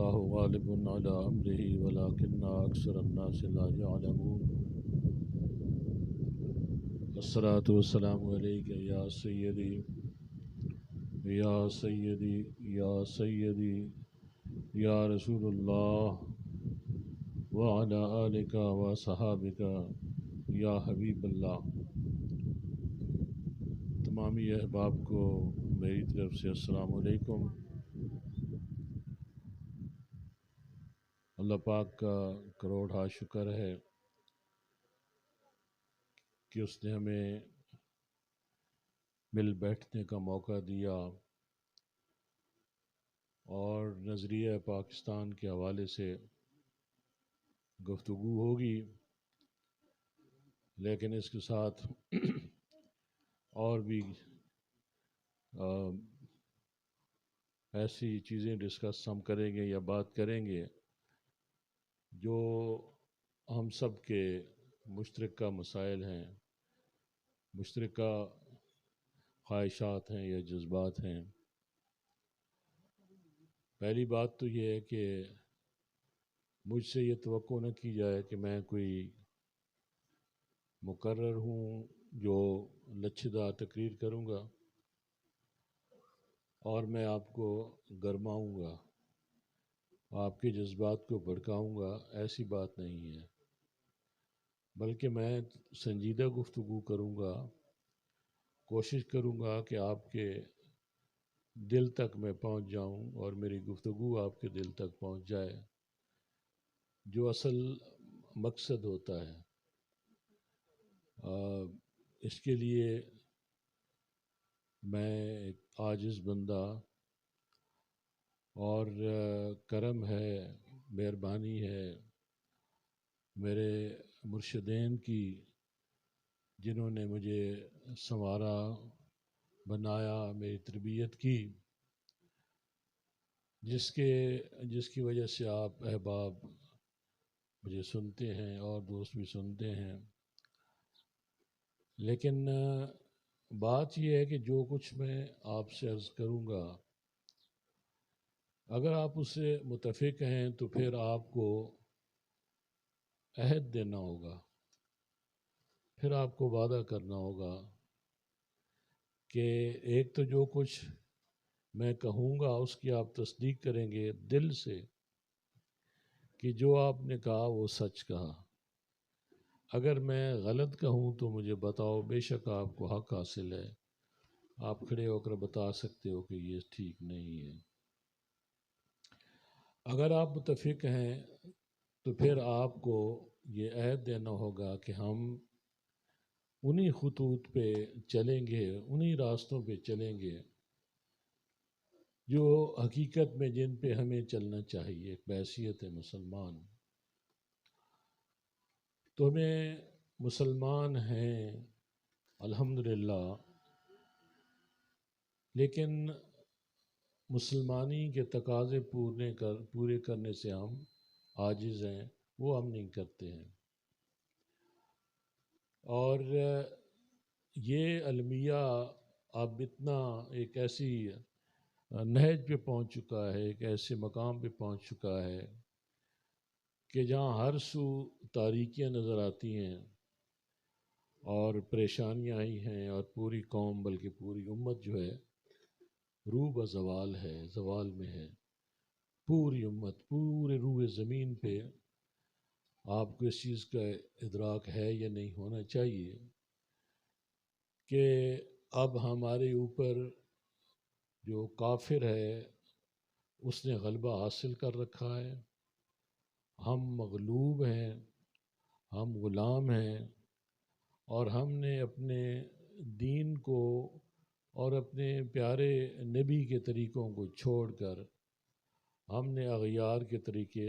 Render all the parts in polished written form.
واللہ غالب علی امرہ ولکن اکثر الناس لا یعلمون الصلاۃ والسلام علیک یا سیدی یا سیدی یا سیدی یا رسول اللہ وعلی آلک و صحابک یا حبیب اللہ۔ تمامی احباب کو میری طرف سے السلام علیکم۔ اللہ پاک کا کروڑ شکر ہے کہ اس نے ہمیں مل بیٹھنے کا موقع دیا اور نظریہ پاکستان کے حوالے سے گفتگو ہوگی، لیکن اس کے ساتھ اور بھی ایسی چیزیں ڈسکس ہم کریں گے یا بات کریں گے جو ہم سب کے مشترکہ مسائل ہیں، مشترکہ خواہشات ہیں یا جذبات ہیں۔ پہلی بات تو یہ ہے کہ مجھ سے یہ توقع نہ کی جائے کہ میں کوئی مقرر ہوں جو لچھدار تقریر کروں گا اور میں آپ کو گرماؤں گا، آپ کے جذبات کو بھڑکاؤں گا، ایسی بات نہیں ہے، بلکہ میں سنجیدہ گفتگو کروں گا، کوشش کروں گا کہ آپ کے دل تک میں پہنچ جاؤں اور میری گفتگو آپ کے دل تک پہنچ جائے، جو اصل مقصد ہوتا ہے۔ اس کے لیے میں ایک عاجز بندہ، اور کرم ہے، مہربانی ہے میرے مرشدین کی، جنہوں نے مجھے سنوارا، بنایا، میری تربیت کی، جس کی وجہ سے آپ احباب مجھے سنتے ہیں اور دوست بھی سنتے ہیں۔ لیکن بات یہ ہے کہ جو کچھ میں آپ سے عرض کروں گا، اگر آپ اس سے متفق ہیں تو پھر آپ کو عہد دینا ہوگا، پھر آپ کو وعدہ کرنا ہوگا کہ ایک تو جو کچھ میں کہوں گا اس کی آپ تصدیق کریں گے دل سے کہ جو آپ نے کہا وہ سچ کہا۔ اگر میں غلط کہوں تو مجھے بتاؤ، بے شک آپ کو حق حاصل ہے، آپ کھڑے ہو کر بتا سکتے ہو کہ یہ ٹھیک نہیں ہے۔ اگر آپ متفق ہیں تو پھر آپ کو یہ عہد دینا ہوگا کہ ہم انہی خطوط پہ چلیں گے، انہی راستوں پہ چلیں گے جو حقیقت میں جن پہ ہمیں چلنا چاہیے بحیثیت مسلمان۔ تو ہمیں مسلمان ہیں الحمدللہ، لیکن مسلمانی کے تقاضے پورے کرنے سے ہم عاجز ہیں، وہ ہم نہیں کرتے ہیں۔ اور یہ المیہ اب اتنا ایک ایسی نہج پہ پہنچ چکا ہے، ایک ایسے مقام پہ پہنچ چکا ہے کہ جہاں ہر سو تاریکیاں نظر آتی ہیں اور پریشانیاں ہی ہیں، اور پوری قوم بلکہ پوری امت جو ہے روح بزوال ہے، زوال میں ہے۔ پوری امت، پورے روح زمین پہ آپ کو اس چیز کا ادراک ہے یا نہیں ہونا چاہیے کہ اب ہمارے اوپر جو کافر ہے اس نے غلبہ حاصل کر رکھا ہے، ہم مغلوب ہیں، ہم غلام ہیں، اور ہم نے اپنے دین کو اور اپنے پیارے نبی کے طریقوں کو چھوڑ کر ہم نے اغیار کے طریقے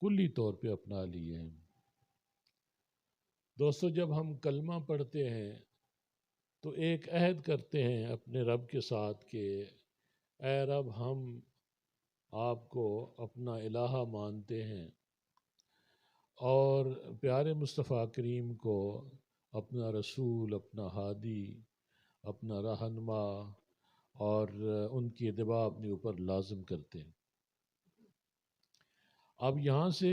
کلی طور پہ اپنا لیے ہیں۔ دوستو، جب ہم کلمہ پڑھتے ہیں تو ایک عہد کرتے ہیں اپنے رب کے ساتھ کہ اے رب، ہم آپ کو اپنا الہ مانتے ہیں اور پیارے مصطفیٰ کریم کو اپنا رسول، اپنا ہادی، اپنا رہنما اور ان کی اتباع اپنے اوپر لازم کرتے ہیں۔ اب یہاں سے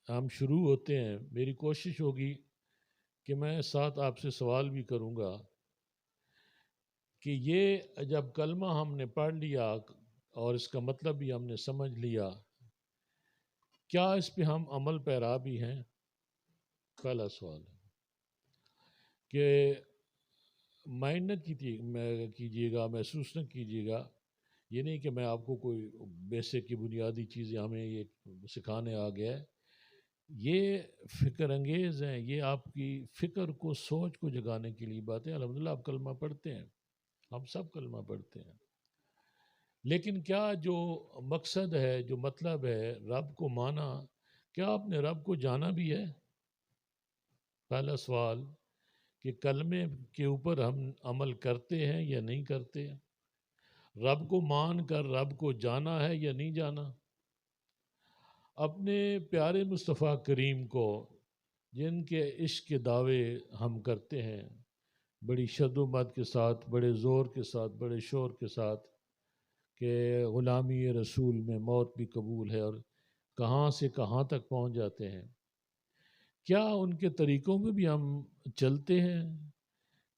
ہم شروع ہوتے ہیں. میری کوشش ہوگی کہ میں ساتھ آپ سے سوال بھی کروں گا کہ یہ جب کلمہ ہم نے پڑھ لیا اور اس کا مطلب بھی ہم نے سمجھ لیا، کیا اس پہ ہم عمل پیرا بھی ہیں؟ پہلا سوال ہے کہ مائنڈ نہ کیجیے گا، محسوس نہ کیجیے گا. یہ نہیں کہ میں آپ کو کوئی بیسک کی بنیادی چیزیں ہمیں یہ سکھانے آ گیا ہے. یہ فکر انگیز ہیں، یہ آپ کی فکر کو، سوچ کو جگانے کے لیے باتیں. الحمدللہ آپ کلمہ پڑھتے ہیں، ہم سب کلمہ پڑھتے ہیں، لیکن کیا جو مقصد ہے، جو مطلب ہے رب کو مانا، کیا آپ نے رب کو جانا بھی ہے؟ پہلا سوال کہ کلمے کے اوپر ہم عمل کرتے ہیں یا نہیں کرتے ہیں؟ رب کو مان کر رب کو جانا ہے یا نہیں جانا؟ اپنے پیارے مصطفیٰ کریم کو جن کے عشق کے دعوے ہم کرتے ہیں بڑی شد و مد کے ساتھ، بڑے زور کے ساتھ، بڑے شور کے ساتھ، کہ غلامی رسول میں موت بھی قبول ہے، اور کہاں سے کہاں تک پہنچ جاتے ہیں. کیا ان کے طریقوں میں بھی ہم چلتے ہیں؟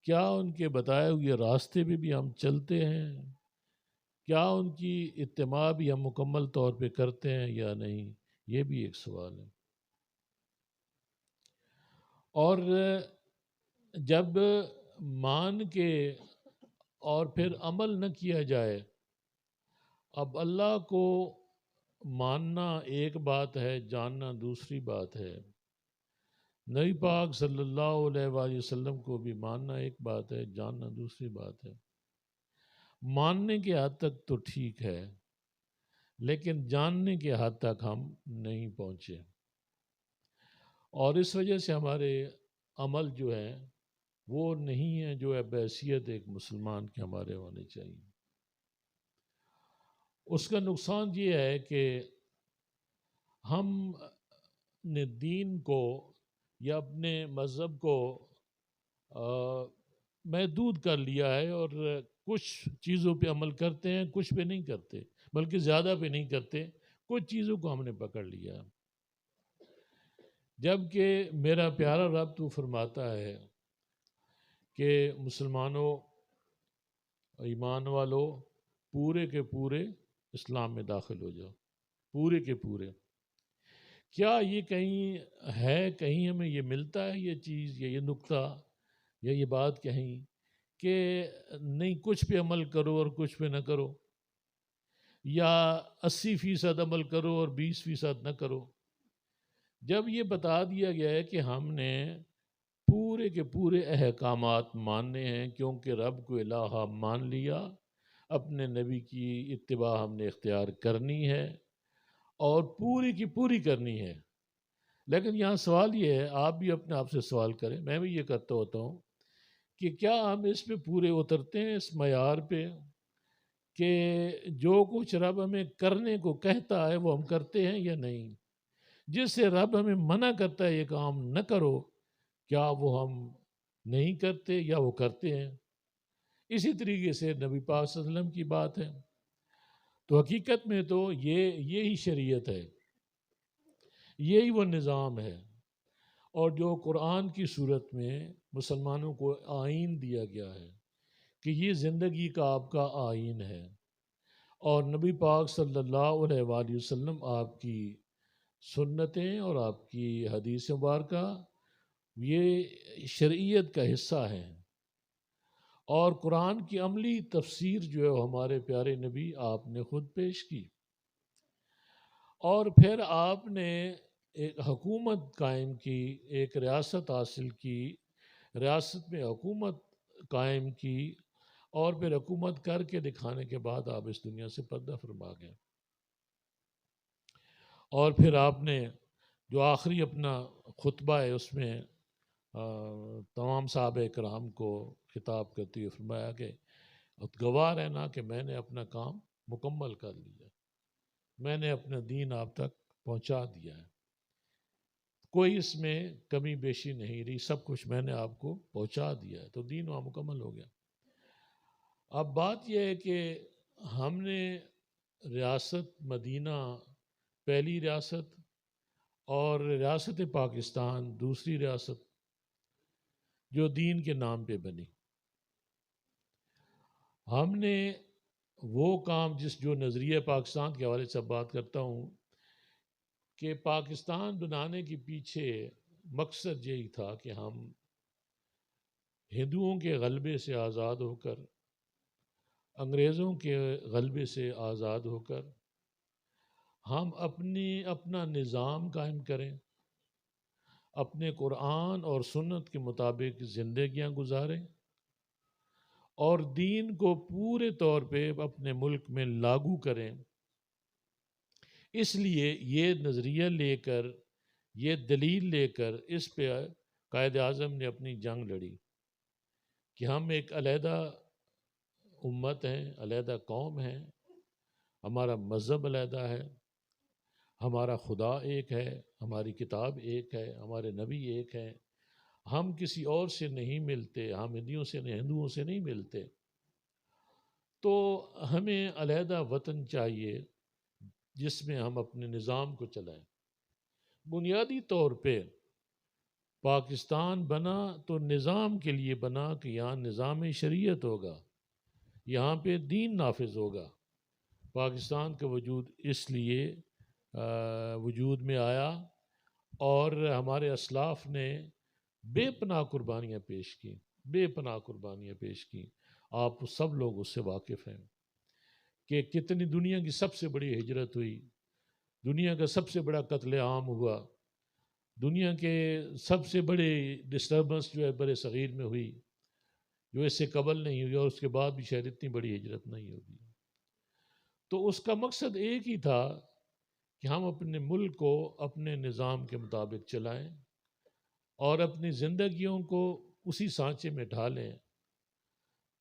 کیا ان کے بتائے ہوئے راستے پہ بھی ہم چلتے ہیں؟ کیا ان کی اتباع بھی ہم مکمل طور پہ کرتے ہیں یا نہیں؟ یہ بھی ایک سوال ہے. اور جب مان کے اور پھر عمل نہ کیا جائے، اب اللہ کو ماننا ایک بات ہے، جاننا دوسری بات ہے. نبی پاک صلی اللہ علیہ وآلہ وسلم کو بھی ماننا ایک بات ہے، جاننا دوسری بات ہے. ماننے کے حد تک تو ٹھیک ہے، لیکن جاننے کے حد تک ہم نہیں پہنچے، اور اس وجہ سے ہمارے عمل جو ہیں وہ نہیں ہیں جو بحیثیت ایک مسلمان کے ہمارے ہونے چاہیے. اس کا نقصان یہ ہے کہ ہم نے دین کو یا اپنے مذہب کو محدود کر لیا ہے، اور کچھ چیزوں پہ عمل کرتے ہیں، کچھ پہ نہیں کرتے، بلکہ زیادہ پہ نہیں کرتے. کچھ چیزوں کو ہم نے پکڑ لیا، جبکہ میرا پیارا رب تو فرماتا ہے کہ مسلمانوں، ایمان والو، پورے کے پورے اسلام میں داخل ہو جاؤ، پورے کے پورے. کیا یہ کہیں ہے، کہیں ہمیں یہ ملتا ہے یہ چیز یا یہ نقطہ یا یہ بات کہیں کہ نہیں کچھ پہ عمل کرو اور کچھ پہ نہ کرو، یا 80% عمل کرو اور 20% نہ کرو؟ جب یہ بتا دیا گیا ہے کہ ہم نے پورے کے پورے احکامات ماننے ہیں، کیونکہ رب کو الہ مان لیا، اپنے نبی کی اتباع ہم نے اختیار کرنی ہے اور پوری کی پوری کرنی ہے. لیکن یہاں سوال یہ ہے، آپ بھی اپنے آپ سے سوال کریں، میں بھی یہ کرتا ہوتا ہوں، کہ کیا ہم اس پہ پورے اترتے ہیں، اس معیار پہ کہ جو کچھ رب ہمیں کرنے کو کہتا ہے وہ ہم کرتے ہیں یا نہیں؟ جس سے رب ہمیں منع کرتا ہے یہ کام نہ کرو، کیا وہ ہم نہیں کرتے یا وہ کرتے ہیں؟ اسی طریقے سے نبی پاک صلی اللہ علیہ وسلم کی بات ہے. تو حقیقت میں تو یہی شریعت ہے، یہی وہ نظام ہے، اور جو قرآن کی صورت میں مسلمانوں کو آئین دیا گیا ہے کہ یہ زندگی کا آپ کا آئین ہے، اور نبی پاک صلی اللہ علیہ وآلہ وسلم آپ کی سنتیں اور آپ کی حدیث مبارکہ یہ شرعیت کا حصہ ہیں. اور قرآن کی عملی تفسیر جو ہے ہمارے پیارے نبی آپ نے خود پیش کی، اور پھر آپ نے ایک حکومت قائم کی، ایک ریاست حاصل کی، ریاست میں حکومت قائم کی، اور پھر حکومت کر کے دکھانے کے بعد آپ اس دنیا سے پردہ فرما گئے. اور پھر آپ نے جو آخری اپنا خطبہ ہے اس میں تمام صحابہ کرام کو خطاب کرتے ہوئے فرمایا کہ گواہ رہنا کہ میں نے اپنا کام مکمل کر لیا، میں نے اپنا دین آپ تک پہنچا دیا ہے، کوئی اس میں کمی بیشی نہیں رہی، سب کچھ میں نے آپ کو پہنچا دیا ہے، تو دین وہاں مکمل ہو گیا. اب بات یہ ہے کہ ہم نے ریاست مدینہ پہلی ریاست، اور ریاست پاکستان دوسری ریاست جو دین کے نام پہ بنی۔ ہم نے وہ کام جو نظریہ پاکستان کے حوالے سے بات کرتا ہوں کہ پاکستان بنانے کے پیچھے مقصد یہی تھا کہ ہم ہندوؤں کے غلبے سے آزاد ہو کر، انگریزوں کے غلبے سے آزاد ہو کر ہم اپنا نظام قائم کریں، اپنے قرآن اور سنت کے مطابق زندگیاں گزاریں اور دین کو پورے طور پہ اپنے ملک میں لاگو کریں۔ اس لیے یہ نظریہ لے کر، یہ دلیل لے کر اس پہ قائد اعظم نے اپنی جنگ لڑی کہ ہم ایک علیحدہ امت ہیں، علیحدہ قوم ہیں، ہمارا مذہب علیحدہ ہے، ہمارا خدا ایک ہے، ہماری کتاب ایک ہے، ہمارے نبی ایک ہیں، ہم کسی اور سے نہیں ملتے، ہم ہندوؤں سے نہیں ملتے، تو ہمیں علیحدہ وطن چاہیے جس میں ہم اپنے نظام کو چلائیں۔ بنیادی طور پہ پاکستان بنا تو نظام کے لیے بنا کہ یہاں نظام شریعت ہوگا، یہاں پہ دین نافذ ہوگا۔ پاکستان کا وجود اس لیے وجود میں آیا اور ہمارے اسلاف نے بے پناہ قربانیاں پیش کی، بے پناہ قربانیاں پیش کی۔ آپ سب لوگ اس سے واقف ہیں کہ کتنی دنیا کی سب سے بڑی ہجرت ہوئی، دنیا کا سب سے بڑا قتل عام ہوا، دنیا کے سب سے بڑے ڈسٹربنس جو ہے برِ صغیر میں ہوئی، جو اس سے قبل نہیں ہوئی، اور اس کے بعد بھی شاید اتنی بڑی ہجرت نہیں ہوگی۔ تو اس کا مقصد ایک ہی تھا کہ ہم اپنے ملک کو اپنے نظام کے مطابق چلائیں اور اپنی زندگیوں کو اسی سانچے میں ڈھالیں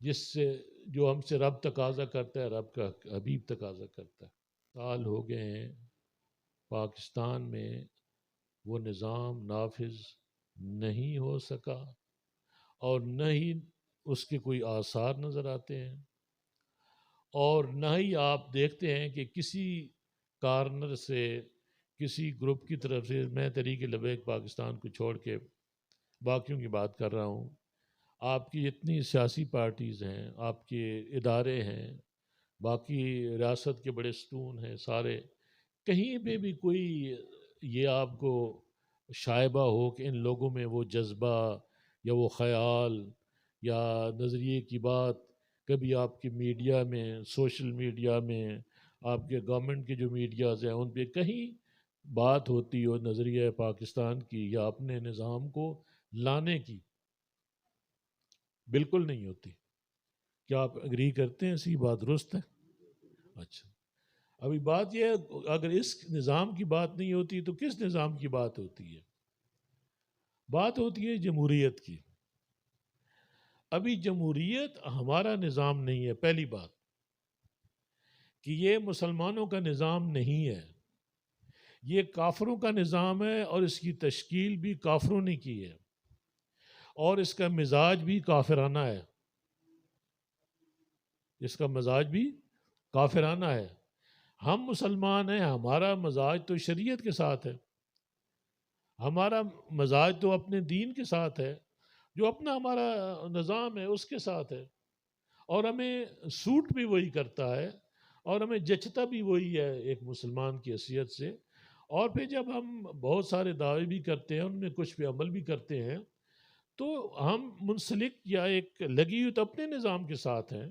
جس سے جو ہم سے رب تقاضا کرتا ہے، رب کا حبیب تقاضا کرتا ہے۔ سال ہو گئے ہیں پاکستان میں وہ نظام نافذ نہیں ہو سکا اور نہ ہی اس کے کوئی آثار نظر آتے ہیں، اور نہ ہی آپ دیکھتے ہیں کہ کسی کارنر سے، کسی گروپ کی طرف سے، میں تحریک لبیک پاکستان کو چھوڑ کے باقیوں کی بات کر رہا ہوں، آپ کی اتنی سیاسی پارٹیز ہیں، آپ کے ادارے ہیں، باقی ریاست کے بڑے ستون ہیں سارے، کہیں پہ بھی کوئی یہ آپ کو شائبہ ہو کہ ان لوگوں میں وہ جذبہ یا وہ خیال یا نظریے کی بات کبھی آپ کی میڈیا میں، سوشل میڈیا میں، آپ کے گورنمنٹ کے جو میڈیاز ہیں ان پہ کہیں بات ہوتی ہو نظریہ پاکستان کی یا اپنے نظام کو لانے کی، بالکل نہیں ہوتی۔ کیا آپ اگری کرتے ہیں؟ اسی بات درست ہے؟ اچھا، ابھی بات یہ ہے اگر اس نظام کی بات نہیں ہوتی تو کس نظام کی بات ہوتی ہے؟ بات ہوتی ہے جمہوریت کی۔ ابھی جمہوریت ہمارا نظام نہیں ہے، پہلی بات کہ یہ مسلمانوں کا نظام نہیں ہے، یہ کافروں کا نظام ہے، اور اس کی تشکیل بھی کافروں نے کی ہے، اور اس کا مزاج بھی کافرانہ ہے، اس کا مزاج بھی کافرانہ ہے۔ ہم مسلمان ہیں، ہمارا مزاج تو شریعت کے ساتھ ہے، ہمارا مزاج تو اپنے دین کے ساتھ ہے، جو اپنا ہمارا نظام ہے اس کے ساتھ ہے، اور ہمیں سوٹ بھی وہی کرتا ہے اور ہمیں جچتا بھی وہی ہے ایک مسلمان کی حیثیت سے۔ اور پھر جب ہم بہت سارے دعوے بھی کرتے ہیں، ان میں کچھ پہ عمل بھی کرتے ہیں، تو ہم منسلک یا ایک لگی ہوئی تو اپنے نظام کے ساتھ ہیں،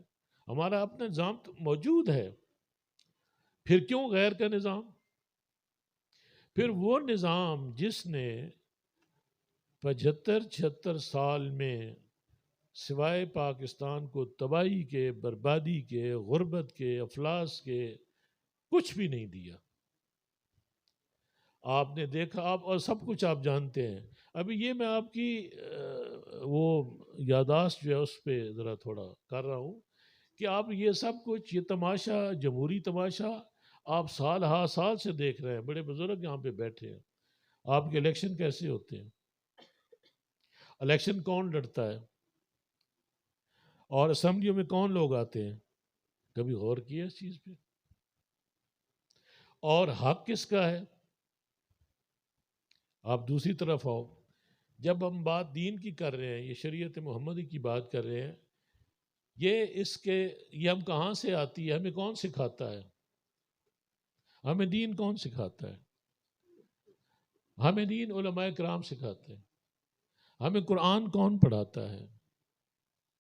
ہمارا اپنا نظام تو موجود ہے، پھر کیوں غیر کا نظام؟ پھر وہ نظام جس نے 75-76 سال میں سوائے پاکستان کو تباہی کے، بربادی کے، غربت کے، افلاس کے کچھ بھی نہیں دیا۔ آپ نے دیکھا، آپ اور سب کچھ آپ جانتے ہیں۔ ابھی یہ میں آپ کی وہ یادداشت جو ہے اس پہ ذرا تھوڑا کر رہا ہوں کہ آپ یہ سب کچھ، یہ تماشا، جمہوری تماشا آپ سال ہا سال سے دیکھ رہے ہیں، بڑے بزرگ یہاں پہ بیٹھے ہیں۔ آپ کے الیکشن کیسے ہوتے ہیں؟ الیکشن کون لڑتا ہے؟ اور اسمبلیوں میں کون لوگ آتے ہیں؟ کبھی غور کیا اس چیز پہ؟ اور حق کس کا ہے؟ آپ دوسری طرف آؤ، جب ہم بات دین کی کر رہے ہیں، یہ شریعت محمدی کی بات کر رہے ہیں، یہ ہم کہاں سے آتی ہے؟ ہمیں کون سکھاتا ہے؟ ہمیں دین کون سکھاتا ہے؟ ہمیں دین علماء کرام سکھاتے ہیں۔ ہمیں قرآن کون پڑھاتا ہے؟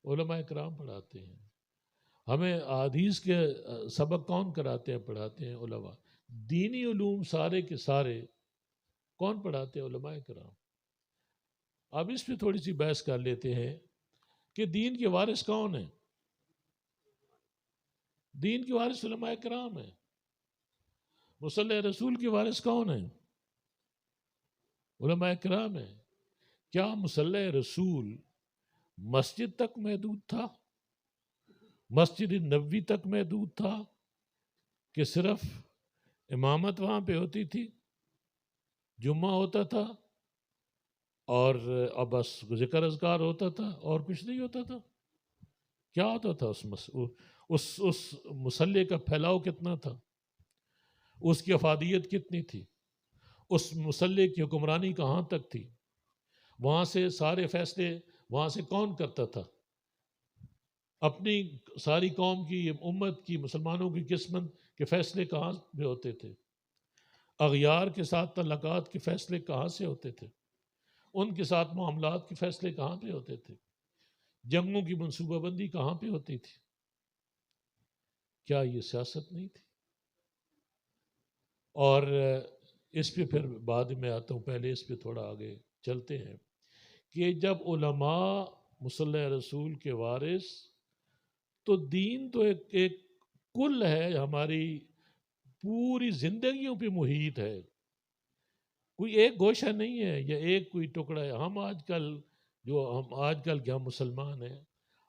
علماء کرام پڑھاتے ہیں۔ ہمیں حدیث کے سبق کون کراتے ہیں، پڑھاتے ہیں؟ علماء۔ دینی علوم سارے کے سارے کون پڑھاتے ہیں؟ علماء کرام۔ اب اس پہ تھوڑی سی بحث کر لیتے ہیں کہ دین کے وارث کون ہیں؟ دین کے وارث علماء کرام ہیں۔ مصلی رسول کے وارث کون ہیں؟ علماء کرام ہیں۔ کیا مصلی رسول مسجد تک محدود تھا؟ مسجد نبوی تک محدود تھا کہ صرف امامت وہاں پہ ہوتی تھی، جمعہ ہوتا تھا اور اب بس ذکر اذکار ہوتا تھا اور کچھ نہیں ہوتا تھا؟ کیا ہوتا تھا اس مصلی کا پھیلاؤ کتنا تھا؟ اس کی افادیت کتنی تھی؟ اس مصلی کی حکمرانی کہاں تک تھی؟ وہاں سے سارے فیصلے وہاں سے کون کرتا تھا؟ اپنی ساری قوم کی، امت کی، مسلمانوں کی قسمت کے فیصلے کہاں پہ ہوتے تھے؟ اغیار کے ساتھ تعلقات کے فیصلے کہاں سے ہوتے تھے؟ ان کے ساتھ معاملات کے فیصلے کہاں پہ ہوتے تھے؟ جنگوں کی منصوبہ بندی کہاں پہ ہوتی تھی؟ کیا یہ سیاست نہیں تھی؟ اور اس پہ پھر بعد میں آتا ہوں، پہلے اس پہ تھوڑا آگے چلتے ہیں کہ جب علماء مصلی رسول کے وارث، تو دین تو ایک کل ہے، ہماری پوری زندگیوں پہ محیط ہے، کوئی ایک گوشہ نہیں ہے یا ایک کوئی ٹکڑا ہے۔ ہم آج کل کے ہم مسلمان ہیں،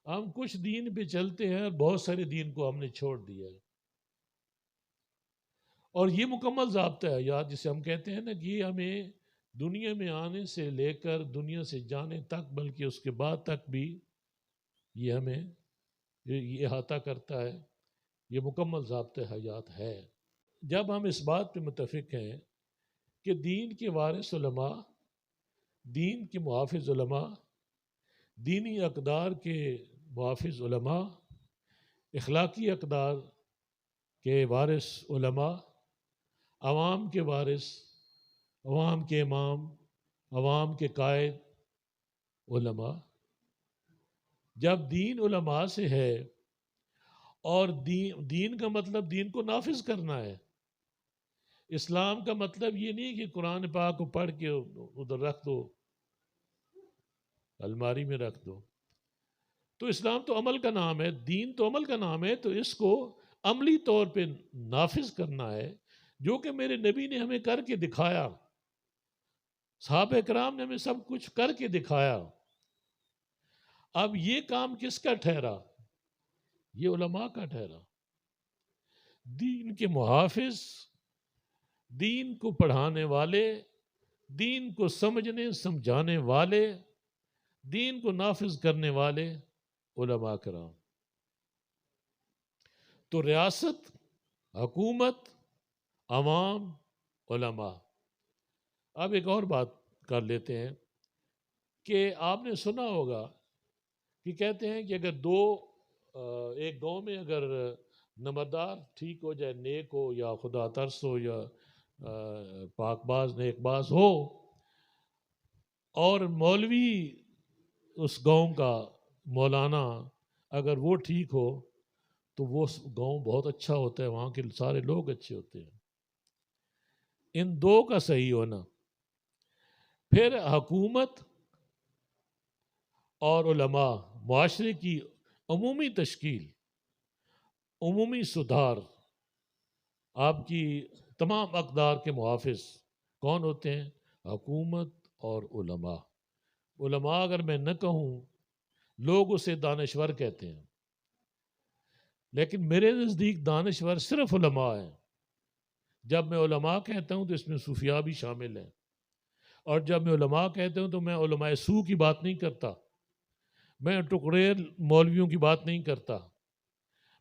ہم کچھ دین پہ چلتے ہیں اور بہت سارے دین کو ہم نے چھوڑ دیا ہے۔ اور یہ مکمل ضابطہ ہے یاد، جسے ہم کہتے ہیں نا کہ یہ ہمیں دنیا میں آنے سے لے کر دنیا سے جانے تک، بلکہ اس کے بعد تک بھی یہ ہمیں یہ احاطہ کرتا ہے، یہ مکمل ضابطہ حیات ہے۔ جب ہم اس بات پہ متفق ہیں کہ دین کے وارث علماء، دین کے محافظ علماء، دینی اقدار کے محافظ علماء، اخلاقی اقدار کے وارث علماء، عوام کے وارث، عوام کے امام، عوام کے قائد علماء، جب دین علماء سے ہے، اور دین کا مطلب دین کو نافذ کرنا ہے۔ اسلام کا مطلب یہ نہیں کہ قرآن پاک کو پڑھ کے ادھر رکھ دو، الماری میں رکھ دو۔ تو اسلام تو عمل کا نام ہے، دین تو عمل کا نام ہے، تو اس کو عملی طور پہ نافذ کرنا ہے، جو کہ میرے نبی نے ہمیں کر کے دکھایا، صحابہ کرام نے ہمیں سب کچھ کر کے دکھایا۔ اب یہ کام کس کا ٹھہرا؟ یہ علماء کا ٹھہرا، دین کے محافظ، دین کو پڑھانے والے، دین کو سمجھنے سمجھانے والے، دین کو نافذ کرنے والے علماء کرام۔ تو ریاست، حکومت، عوام، علماء۔ اب ایک اور بات کر لیتے ہیں کہ آپ نے سنا ہوگا کہ کہتے ہیں کہ اگر ایک گاؤں میں اگر نمبردار ٹھیک ہو جائے، نیک ہو یا خدا ترس ہو یا پاک باز نیک باز ہو، اور مولوی اس گاؤں کا مولانا اگر وہ ٹھیک ہو تو وہ گاؤں بہت اچھا ہوتا ہے، وہاں کے سارے لوگ اچھے ہوتے ہیں۔ ان دو کا صحیح ہونا، پھر حکومت اور علماء، معاشرے کی عمومی تشکیل، عمومی سدھار، آپ کی تمام اقدار کے محافظ کون ہوتے ہیں؟ حکومت اور علماء۔ علماء اگر میں نہ کہوں، لوگ اسے دانشور کہتے ہیں، لیکن میرے نزدیک دانشور صرف علماء ہیں۔ جب میں علماء کہتا ہوں تو اس میں صوفیاء بھی شامل ہیں، اور جب میں علماء کہتا ہوں تو میں علماء سو کی بات نہیں کرتا، میں ٹکڑیر مولویوں کی بات نہیں کرتا،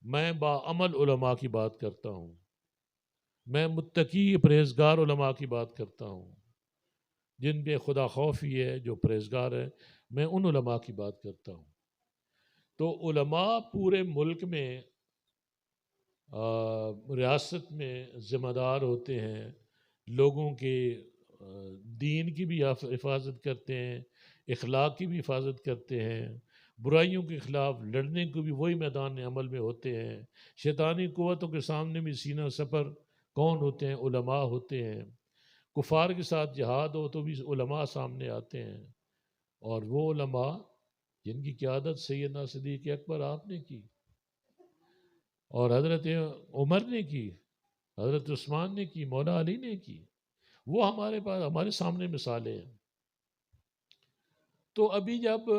میں باعمل علماء کی بات کرتا ہوں۔ میں متقی پرہیزگار علماء کی بات کرتا ہوں، جن پہ خدا خوفی ہے، جو پرہیزگار ہے، میں ان علماء کی بات کرتا ہوں۔ تو علماء پورے ملک میں، ریاست میں ذمہ دار ہوتے ہیں، لوگوں کے دین کی بھی حفاظت کرتے ہیں، اخلاق کی بھی حفاظت کرتے ہیں، برائیوں کے خلاف لڑنے کو بھی وہی میدان عمل میں ہوتے ہیں، شیطانی قوتوں کے سامنے بھی سینہ سپر کون ہوتے ہیں؟ علماء ہوتے ہیں۔ کفار کے ساتھ جہاد ہو تو بھی علماء سامنے آتے ہیں، اور وہ علماء جن کی قیادت سیدنا صدیق اکبر آپ نے کی، اور حضرت عمر نے کی، حضرت عثمان نے کی، مولا علی نے کی، وہ ہمارے پاس ہمارے سامنے مثالیں ہیں۔ تو ابھی جب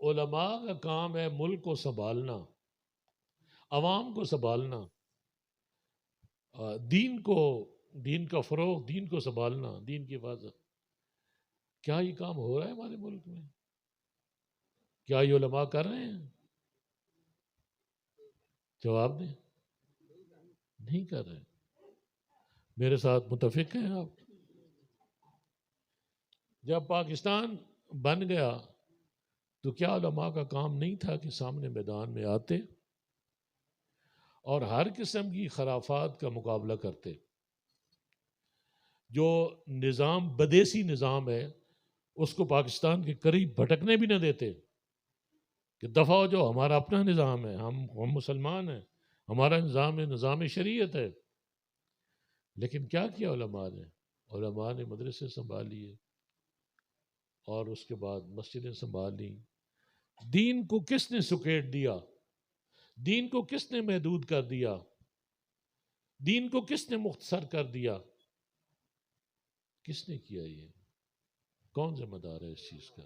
علماء کا کام ہے ملک کو سنبھالنا، عوام کو سنبھالنا، دین کا فروغ، دین کو سنبھالنا، دین کی حفاظت، کیا یہ کام ہو رہا ہے ہمارے ملک میں؟ کیا یہ علماء کر رہے ہیں؟ جواب دیں۔ نہیں کر رہے۔ میرے ساتھ متفق ہیں آپ؟ جب پاکستان بن گیا تو کیا علماء کا کام نہیں تھا کہ سامنے میدان میں آتے اور ہر قسم کی خرافات کا مقابلہ کرتے؟ جو نظام بدیسی نظام ہے اس کو پاکستان کے قریب بھٹکنے بھی نہ دیتے کہ دفعہ ہو، جو ہمارا اپنا نظام ہے، ہم مسلمان ہیں، ہمارا نظام ہے، نظام شریعت ہے۔ لیکن کیا کیا علماء نے؟ علماء نے مدرسے سنبھال لیے، اور اس کے بعد مسجدیں سنبھال لیں۔ دین کو کس نے سکیٹ دیا؟ دین کو کس نے محدود کر دیا؟ دین کو کس نے مختصر کر دیا؟ کس نے کیا یہ؟ کون ذمہ دار ہے اس چیز کا؟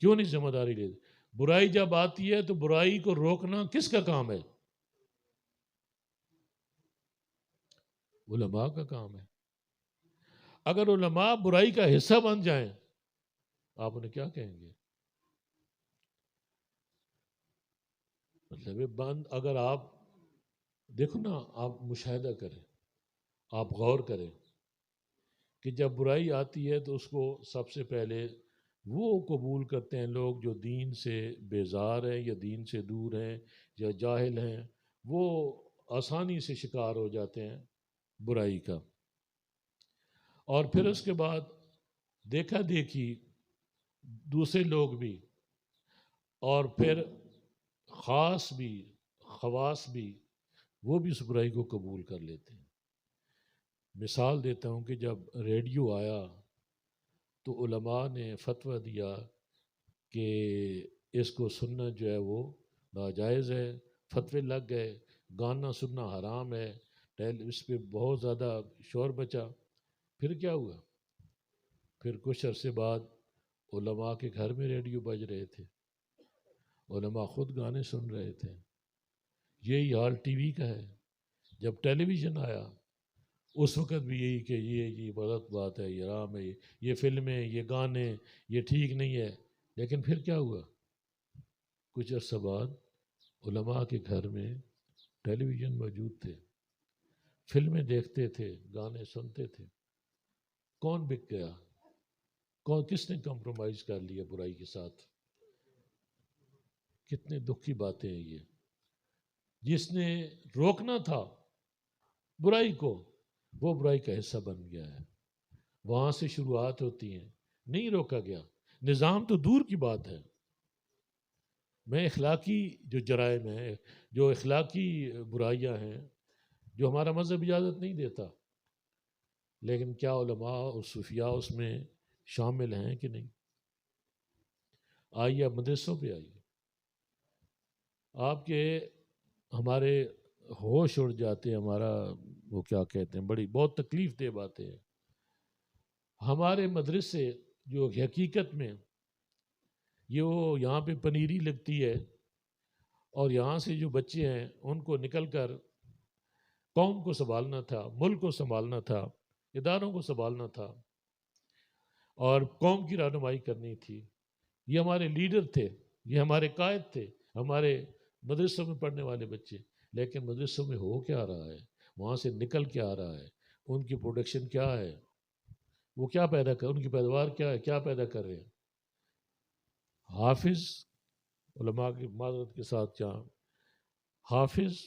کیوں نہیں ذمہ داری لیتے؟ برائی جب آتی ہے تو برائی کو روکنا کس کا کام ہے؟ علماء کا کام ہے۔ اگر علماء برائی کا حصہ بن جائیں، آپ انہیں کیا کہیں گے؟ مطلب اگر آپ دیکھو نا، آپ مشاہدہ کریں، آپ غور کریں کہ جب برائی آتی ہے تو اس کو سب سے پہلے وہ قبول کرتے ہیں لوگ جو دین سے بیزار ہیں یا دین سے دور ہیں یا جاہل ہیں، وہ آسانی سے شکار ہو جاتے ہیں برائی کا۔ اور پھر اس کے بعد دیکھا دیکھی دوسرے لوگ بھی، اور پھر خاص بھی، خواص بھی، وہ بھی اس برائی کو قبول کر لیتے ہیں۔ مثال دیتا ہوں کہ جب ریڈیو آیا تو علماء نے فتویٰ دیا کہ اس کو سننا جو ہے وہ ناجائز ہے، فتوے لگ گئے، گانا سننا حرام ہے، اس پہ بہت زیادہ شور بچا۔ پھر کیا ہوا؟ پھر کچھ عرصے بعد علماء کے گھر میں ریڈیو بج رہے تھے، علماء خود گانے سن رہے تھے۔ یہی حال ٹی وی کا ہے۔ جب ٹیلی ویژن آیا اس وقت بھی یہی کہ یہ غلط بات ہے، یہ حرام ہے، یہ فلمیں، یہ گانے، یہ ٹھیک نہیں ہے۔ لیکن پھر کیا ہوا؟ کچھ عرصہ بعد علماء کے گھر میں ٹیلی ویژن موجود تھے، فلمیں دیکھتے تھے، گانے سنتے تھے۔ کون بک گیا؟ کس نے کمپرومائز کر لیا برائی کے ساتھ؟ کتنے دکھ کی باتیں ہیں یہ۔ جس نے روکنا تھا برائی کو، وہ برائی کا حصہ بن گیا ہے۔ وہاں سے شروعات ہوتی ہیں، نہیں روکا گیا۔ نظام تو دور کی بات ہے، میں اخلاقی جو جرائم ہیں، جو اخلاقی برائیاں ہیں، جو ہمارا مذہب اجازت نہیں دیتا، لیکن کیا علماء اور صوفیاء اس میں شامل ہیں کہ نہیں؟ آئیے اب مدرسوں پہ آئیے، آپ کے ہمارے ہوش اڑ جاتے ہیں، ہمارا وہ کیا کہتے ہیں، بڑی بہت تکلیف دہ باتیں ہیں۔ ہمارے مدرسے جو حقیقت میں یہ وہ یہاں پہ پنیری لگتی ہے، اور یہاں سے جو بچے ہیں ان کو نکل کر قوم کو سنبھالنا تھا، ملک کو سنبھالنا تھا، اداروں کو سنبھالنا تھا، اور قوم کی رہنمائی کرنی تھی۔ یہ ہمارے لیڈر تھے، یہ ہمارے قائد تھے، ہمارے مدرسوں میں پڑھنے والے بچے۔ لیکن مدرسوں میں ہو کیا رہا ہے؟ وہاں سے نکل کے آ رہا ہے، ان کی پروڈکشن کیا ہے، وہ کیا پیدا کر، ان کی پیداوار کیا ہے، کیا پیدا کر رہے ہیں. حافظ علماء کی معذرت کے ساتھ جہاں حافظ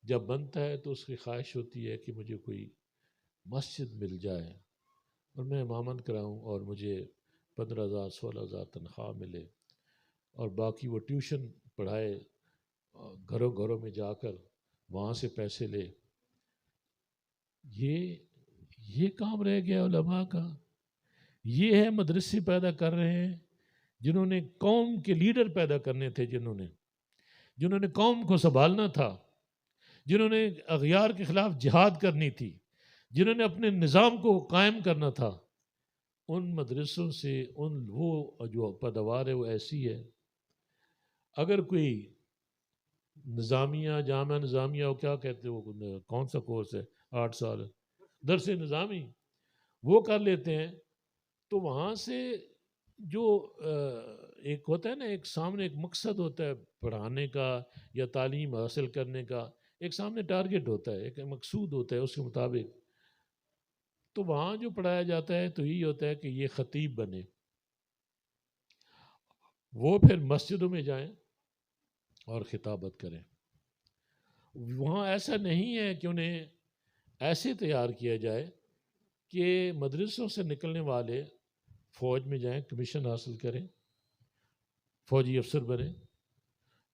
جب بنتا ہے تو اس کی خواہش ہوتی ہے کہ مجھے کوئی مسجد مل جائے اور میں امامن کراؤں اور مجھے 15,000 16,000 تنخواہ ملے اور باقی وہ ٹیوشن پڑھائے، گھروں گھروں میں جا کر وہاں سے پیسے لے. یہ کام رہ گیا علماء کا. یہ ہے مدرسے پیدا کر رہے ہیں جنہوں نے قوم کے لیڈر پیدا کرنے تھے، جنہوں نے قوم کو سنبھالنا تھا، جنہوں نے اغیار کے خلاف جہاد کرنی تھی، جنہوں نے اپنے نظام کو قائم کرنا تھا. ان مدرسوں سے وہ جو پیداوار ہے وہ ایسی ہے. اگر کوئی نظامیہ، جامعہ نظامیہ، وہ کیا کہتے ہیں، وہ کون سا کورس ہے 8 سال درس نظامی، وہ کر لیتے ہیں تو وہاں سے جو ایک ہوتا ہے نا، ایک سامنے ایک مقصد ہوتا ہے پڑھانے کا یا تعلیم حاصل کرنے کا، ایک سامنے ٹارگٹ ہوتا ہے، ایک مقصود ہوتا ہے، اس کے مطابق تو وہاں جو پڑھایا جاتا ہے تو یہی ہوتا ہے کہ یہ خطیب بنے، وہ پھر مسجدوں میں جائیں اور خطابت کریں. وہاں ایسا نہیں ہے کہ انہیں ایسے تیار کیا جائے کہ مدرسوں سے نکلنے والے فوج میں جائیں، کمیشن حاصل کریں، فوجی افسر بنیں،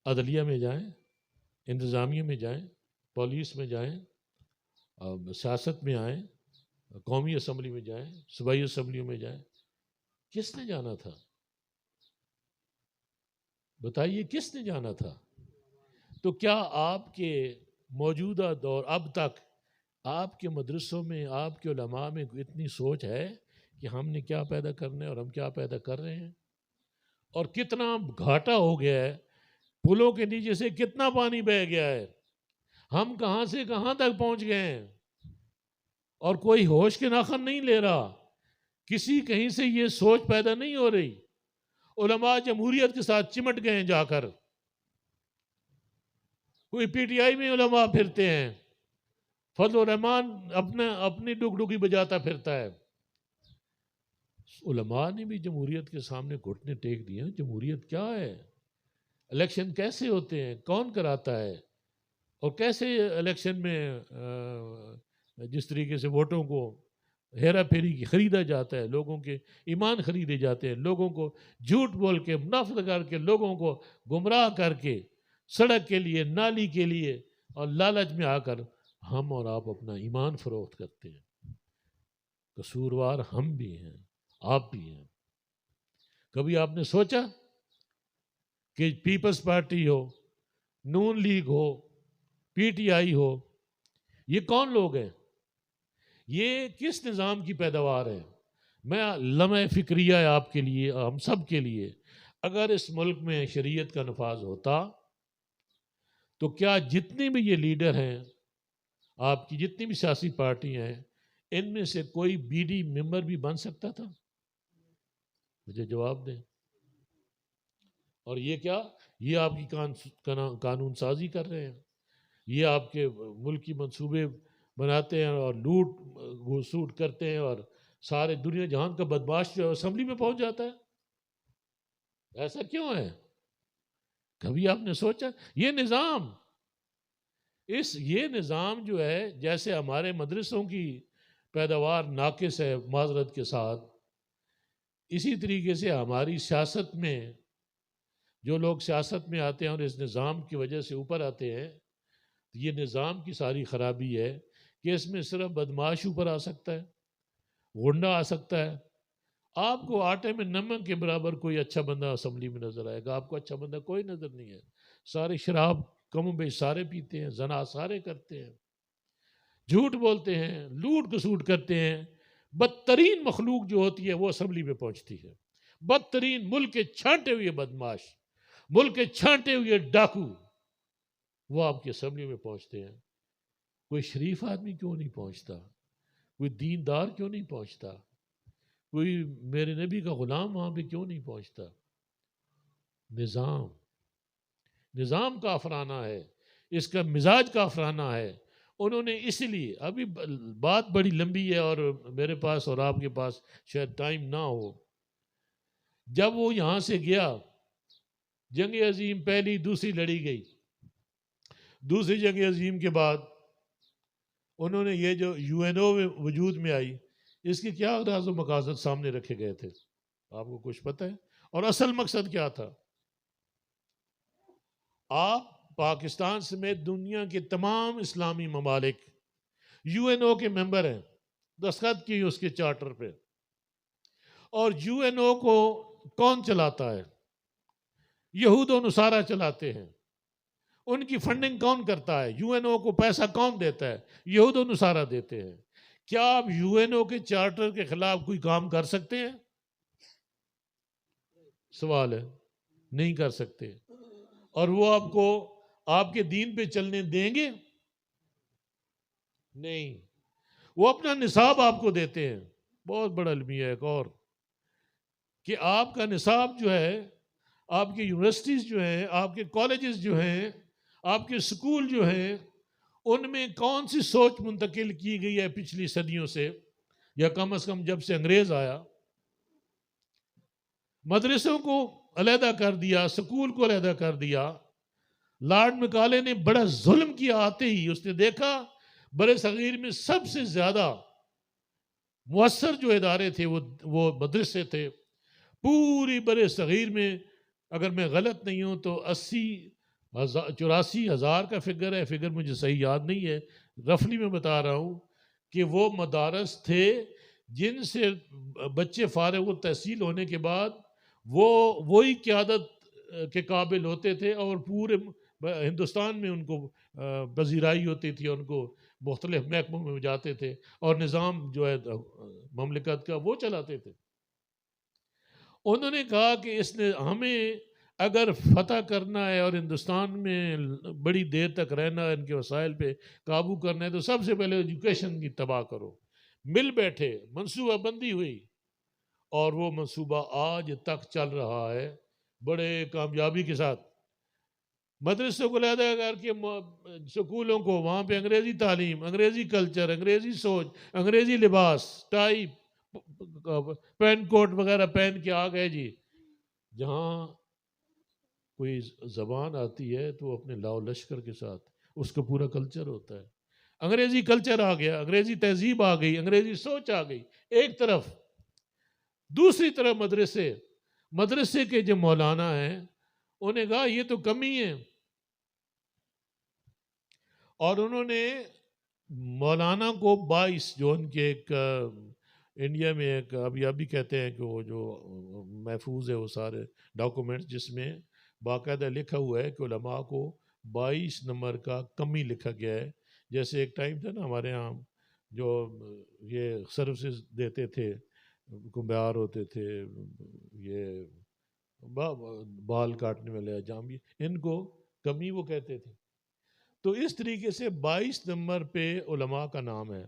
عدلیہ میں جائیں، انتظامیہ میں جائیں، پولیس میں جائیں، سیاست میں آئیں، قومی اسمبلی میں جائیں، صوبائی اسمبلیوں میں جائیں. کس نے جانا تھا؟ بتائیے کس نے جانا تھا؟ تو کیا آپ کے موجودہ دور اب تک آپ کے مدرسوں میں، آپ کے علماء میں اتنی سوچ ہے کہ ہم نے کیا پیدا کرنا ہے اور ہم کیا پیدا کر رہے ہیں، اور کتنا گھاٹا ہو گیا ہے، پلوں کے نیچے سے کتنا پانی بہہ گیا ہے، ہم کہاں سے کہاں تک پہنچ گئے ہیں اور کوئی ہوش کے ناخن نہیں لے رہا. کسی کہیں سے یہ سوچ پیدا نہیں ہو رہی. علماء جمہوریت کے ساتھ چمٹ گئے ہیں جا کر. کوئی پی ٹی آئی میں علماء پھرتے ہیں، فضل الرحمان اپنی ڈگڈگی بجاتا پھرتا ہے. علماء نے بھی جمہوریت کے سامنے گھٹنے ٹیک دیے. جمہوریت کیا ہے، الیکشن کیسے ہوتے ہیں، کون کراتا ہے، اور کیسے الیکشن میں جس طریقے سے ووٹوں کو ہیرا پھیری کی خریدا جاتا ہے، لوگوں کے ایمان خریدے جاتے ہیں، لوگوں کو جھوٹ بول کے، منافقت کر کے، لوگوں کو گمراہ کر کے، سڑک کے لیے، نالی کے لیے اور لالچ میں آ کر ہم اور آپ اپنا ایمان فروخت کرتے ہیں. قصوروار ہم بھی ہیں، آپ بھی ہیں. کبھی آپ نے سوچا کہ پیپلز پارٹی ہو، نون لیگ ہو، پی ٹی آئی ہو، یہ کون لوگ ہیں، یہ کس نظام کی پیداوار ہے؟ میں لمحہ فکریہ ہے آپ کے لیے، ہم سب کے لیے. اگر اس ملک میں شریعت کا نفاذ ہوتا تو کیا جتنے بھی یہ لیڈر ہیں، آپ کی جتنی بھی سیاسی پارٹی ہیں، ان میں سے کوئی بی ڈی ممبر بھی بن سکتا تھا؟ مجھے جواب دیں. اور یہ کیا، یہ آپ کی قانون سازی کر رہے ہیں، یہ آپ کے ملکی منصوبے بناتے ہیں اور لوٹ سوٹ کرتے ہیں، اور سارے دنیا جہان کا بدماش جو ہے اسمبلی میں پہنچ جاتا ہے. ایسا کیوں ہے؟ کبھی آپ نے سوچا؟ یہ نظام جو ہے، جیسے ہمارے مدرسوں کی پیداوار ناقص ہے معذرت کے ساتھ، اسی طریقے سے ہماری سیاست میں جو لوگ سیاست میں آتے ہیں اور اس نظام کی وجہ سے اوپر آتے ہیں، یہ نظام کی ساری خرابی ہے کہ اس میں صرف بدماش اوپر آ سکتا ہے، غنڈہ آ سکتا ہے. آپ کو آٹے میں نمک کے برابر کوئی اچھا بندہ اسمبلی میں نظر آئے گا، آپ کو اچھا بندہ کوئی نظر نہیں ہے. سارے شراب کم و بیش سارے پیتے ہیں، زنا سارے کرتے ہیں، جھوٹ بولتے ہیں، لوٹ کسوٹ کرتے ہیں. بدترین مخلوق جو ہوتی ہے وہ اسمبلی میں پہنچتی ہے. بدترین، ملک کے چھانٹے ہوئے بدماش، ملک کے چھانٹے ہوئے ڈاکو، وہ آپ کی اسمبلی میں پہنچتے ہیں. کوئی شریف آدمی کیوں نہیں پہنچتا؟ کوئی دیندار کیوں نہیں پہنچتا؟ کوئی میرے نبی کا غلام وہاں پہ کیوں نہیں پہنچتا؟ نظام کافرانہ ہے، اس کا مزاج کافرانہ ہے. انہوں نے اس لیے، ابھی بات بڑی لمبی ہے اور میرے پاس اور آپ کے پاس شاید ٹائم نہ ہو، جب وہ یہاں سے گیا، جنگ عظیم پہلی دوسری لڑی گئی، دوسری جنگ عظیم کے بعد انہوں نے یہ جو یو این او وجود میں آئی، اس کے کیا اغراض و مقاصد سامنے رکھے گئے تھے، آپ کو کچھ پتہ ہے؟ اور اصل مقصد کیا تھا؟ آپ پاکستان سمیت دنیا کے تمام اسلامی ممالک یو این او کے ممبر ہیں، دستخط کی اس کے چارٹر پہ، اور یو این او کو کون چلاتا ہے؟ یہود و نصارہ چلاتے ہیں۔ ان کی فنڈنگ کون کرتا ہے؟ یو این او کو پیسہ کون دیتا ہے؟ یہود و نصارہ دیتے ہیں۔ کیا آپ یو این او کے چارٹر کے خلاف کوئی کام کر سکتے ہیں؟ سوال ہے، نہیں کر سکتے۔ اور وہ آپ کو آپ کے دین پہ چلنے دیں گے؟ نہیں۔ وہ اپنا نصاب آپ کو دیتے ہیں۔ بہت بڑا المیہ ہے ایک اور، کہ آپ کا نصاب جو ہے، آپ کی یونیورسٹیز جو ہیں، آپ کے کالجز جو ہیں، آپ کے سکول جو ہیں، ان میں کون سی سوچ منتقل کی گئی ہے پچھلی صدیوں سے، یا کم از کم جب سے انگریز آیا؟ مدرسوں کو علیحدہ کر دیا، سکول کو علیحدہ کر دیا۔ لارڈ مکالے نے بڑا ظلم کیا، آتے ہی اس نے دیکھا برے صغیر میں سب سے زیادہ مؤثر جو ادارے تھے وہ مدرسے تھے۔ پوری برے صغیر میں، اگر میں غلط نہیں ہوں تو 84,000 کا فگر ہے، فگر مجھے صحیح یاد نہیں ہے، رفلی میں بتا رہا ہوں، کہ وہ مدارس تھے جن سے بچے فارغ التحصیل ہونے کے بعد وہی قیادت کے قابل ہوتے تھے، اور پورے ہندوستان میں ان کو پذیرائی ہوتی تھی، ان کو مختلف محکموں میں جاتے تھے، اور نظام جو ہے مملکت کا وہ چلاتے تھے۔ انہوں نے کہا کہ اس نے ہمیں اگر فتح کرنا ہے اور ہندوستان میں بڑی دیر تک رہنا ہے، ان کے وسائل پہ قابو کرنا ہے، تو سب سے پہلے ایجوکیشن کی تباہ کرو۔ مل بیٹھے، منصوبہ بندی ہوئی، اور وہ منصوبہ آج تک چل رہا ہے بڑے کامیابی کے ساتھ۔ مدرسوں کو علیحدہ کر کے سکولوں کو، وہاں پہ انگریزی تعلیم، انگریزی کلچر، انگریزی سوچ، انگریزی لباس، ٹائی، پین کوٹ وغیرہ پہن کے آ گئے جی۔ جہاں کوئی زبان آتی ہے تو اپنے لاؤ لشکر کے ساتھ اس کا پورا کلچر ہوتا ہے۔ انگریزی کلچر آ گیا، انگریزی تہذیب آ گئی، انگریزی سوچ آ گئی ایک طرف۔ دوسری طرف مدرسے کے جو مولانا ہیں، انہیں کہا یہ تو کمی ہے، اور انہوں نے مولانا کو 22 جو ان کے ایک انڈیا میں ایک ابھی کہتے ہیں کہ وہ جو محفوظ ہے وہ سارے ڈاکومنٹس، جس میں باقاعدہ لکھا ہوا ہے کہ علماء کو 22 نمبر کا کمی لکھا گیا ہے۔ جیسے ایک ٹائم تھا نا ہمارے ہاں جو یہ سروسز دیتے تھے، کمبیار ہوتے تھے، یہ بال کاٹنے والے جامی، ان کو کمی وہ کہتے تھے۔ تو اس طریقے سے 22 نمبر پہ علماء کا نام ہے۔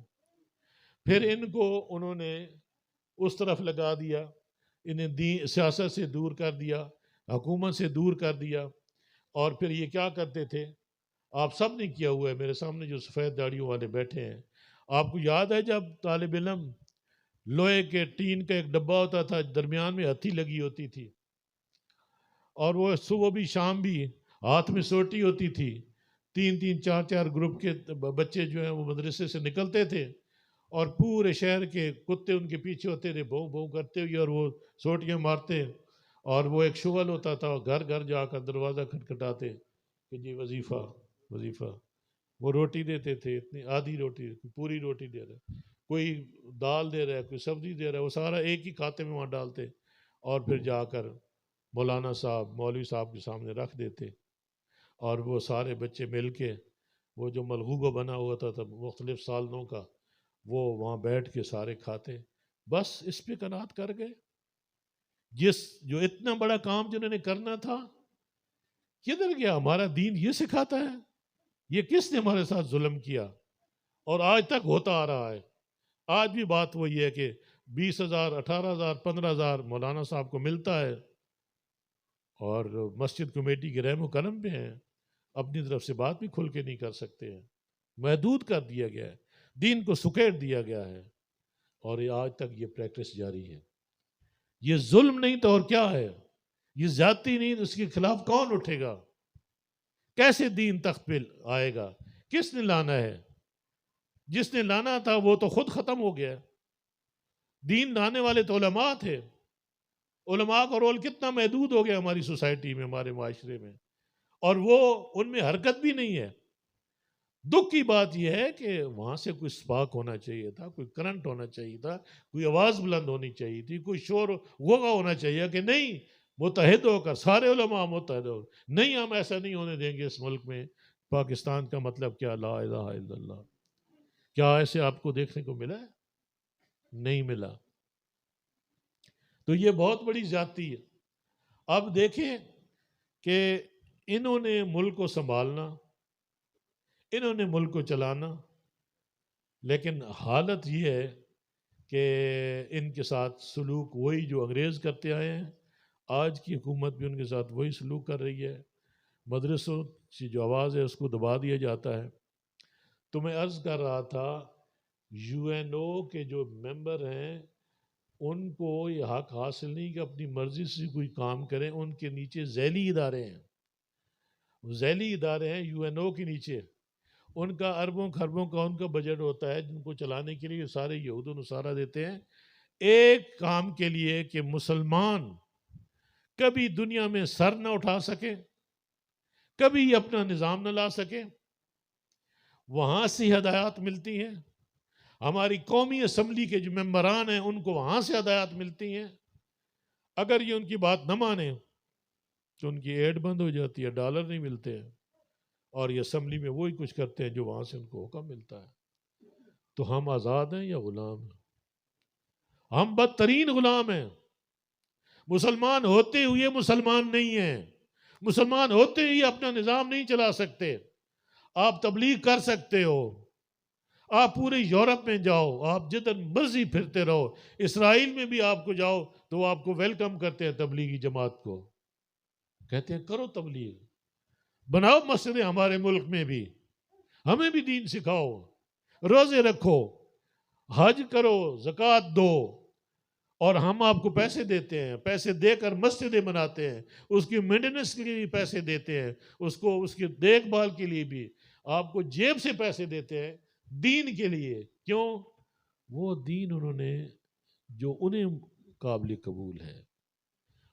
پھر ان کو انہوں نے اس طرف لگا دیا، انہیں سیاست سے دور کر دیا، حکومت سے دور کر دیا، اور پھر یہ کیا کرتے تھے؟ آپ سب نے کیا ہوا ہے، میرے سامنے جو سفید داڑیوں والے بیٹھے ہیں، آپ کو یاد ہے جب طالب علم لوہے کے ٹین کا ایک ڈبہ ہوتا تھا، درمیان میں ہتھی لگی ہوتی تھی، اور وہ صبح بھی شام بھی ہاتھ میں سوٹی ہوتی تھی، 3 4 گروپ کے بچے جو ہیں وہ مدرسے سے نکلتے تھے، اور پورے شہر کے کتے ان کے پیچھے ہوتے تھے، بھوں بھوں کرتے ہوئے، اور وہ سوٹیاں مارتے، اور وہ ایک شغل ہوتا تھا، گھر گھر جا کر دروازہ کھٹکھٹاتے کہ جی وظیفہ وظیفہ۔ وہ روٹی دیتے تھے، اتنی آدھی روٹی، پوری روٹی دے رہے، کوئی دال دے رہا ہے، کوئی سبزی دے رہا ہے، وہ سارا ایک ہی کھاتے میں وہاں ڈالتے، اور پھر جا کر مولانا صاحب، مولوی صاحب کے سامنے رکھ دیتے، اور وہ سارے بچے مل کے، وہ جو ملغوبہ بنا ہوا تھا مختلف سالوں کا، وہ وہاں بیٹھ کے سارے کھاتے۔ بس اس پہ قناعت کر گئے۔ جو اتنا بڑا کام جنہوں نے کرنا تھا، کدھر گیا؟ ہمارا دین یہ سکھاتا ہے، یہ کس نے ہمارے ساتھ ظلم کیا؟ اور آج تک ہوتا آ رہا ہے۔ آج بھی بات وہی ہے کہ 20,000 18,000 15,000 مولانا صاحب کو ملتا ہے، اور مسجد کمیٹی کے رحم و کرم پہ ہیں، اپنی طرف سے بات بھی کھل کے نہیں کر سکتے ہیں۔ محدود کر دیا گیا ہے، دین کو سکیڑ دیا گیا ہے، اور یہ آج تک یہ پریکٹس جاری ہے۔ یہ ظلم نہیں تو اور کیا ہے؟ یہ زیادتی نہیں تو اس کے خلاف کون اٹھے گا؟ کیسے دین تخت پہ آئے گا؟ کس نے لانا ہے؟ جس نے لانا تھا وہ تو خود ختم ہو گیا۔ دین لانے والے تو علماء تھے۔ علماء کا رول کتنا محدود ہو گیا ہماری سوسائٹی میں، ہمارے معاشرے میں، اور وہ ان میں حرکت بھی نہیں ہے۔ دکھ کی بات یہ ہے کہ وہاں سے کوئی سپاک ہونا چاہیے تھا، کوئی کرنٹ ہونا چاہیے تھا، کوئی آواز بلند ہونی چاہیے تھی، کوئی شور غوغا ہونا چاہیے کہ نہیں، متحد ہو کر سارے علماء متحد ہو، نہیں ہم ایسا نہیں ہونے دیں گے اس ملک میں۔ پاکستان کا مطلب کیا؟ لا الہ الا اللہ۔ کیا ایسے آپ کو دیکھنے کو ملا ہے؟ نہیں ملا۔ تو یہ بہت بڑی زیادتی ہے۔ اب دیکھیں کہ انہوں نے ملک کو سنبھالنا، انہوں نے ملک کو چلانا، لیکن حالت یہ ہے کہ ان کے ساتھ سلوک وہی جو انگریز کرتے آئے ہیں، آج کی حکومت بھی ان کے ساتھ وہی سلوک کر رہی ہے۔ مدرسوں کی جو آواز ہے اس کو دبا دیا جاتا ہے۔ تو میں عرض کر رہا تھا، یو این او کے جو ممبر ہیں ان کو یہ حق حاصل نہیں کہ اپنی مرضی سے کوئی کام کریں۔ ان کے نیچے ذیلی ادارے ہیں، ذیلی ادارے ہیں یو این او کے نیچے۔ ان کا اربوں خربوں کا ان کا بجٹ ہوتا ہے جن کو چلانے کے لیے سارے یہود و نصارہ دیتے ہیں، ایک کام کے لیے کہ مسلمان کبھی دنیا میں سر نہ اٹھا سکے، کبھی اپنا نظام نہ لا سکے۔ وہاں سے ہدایات ملتی ہیں۔ ہماری قومی اسمبلی کے جو ممبران ہیں ان کو وہاں سے ہدایات ملتی ہیں۔ اگر یہ ان کی بات نہ مانے تو ان کی ایڈ بند ہو جاتی ہے، ڈالر نہیں ملتے ہیں، اور یہ اسمبلی میں وہی کچھ کرتے ہیں جو وہاں سے ان کو حکم ملتا ہے۔ تو ہم آزاد ہیں یا غلام ہیں؟ ہم بدترین غلام ہیں۔ مسلمان ہوتے ہوئے مسلمان نہیں ہیں، مسلمان ہوتے ہوئے اپنا نظام نہیں چلا سکتے۔ آپ تبلیغ کر سکتے ہو، آپ پورے یورپ میں جاؤ، آپ جدھر مرضی پھرتے رہو، اسرائیل میں بھی آپ کو جاؤ تو وہ آپ کو ویلکم کرتے ہیں، تبلیغی جماعت کو کہتے ہیں کرو تبلیغ، بناؤ مسجدیں ہمارے ملک میں بھی، ہمیں بھی دین سکھاؤ، روزے رکھو، حج کرو، زکوٰۃ دو، اور ہم آپ کو پیسے دیتے ہیں، پیسے دے کر مسجدیں بناتے ہیں، اس کی مینٹیننس کے لیے بھی پیسے دیتے ہیں، اس کی دیکھ بھال کے لیے بھی آپ کو جیب سے پیسے دیتے ہیں، دین کے لیے۔ کیوں؟ وہ دین انہوں نے جو انہیں قابل قبول ہے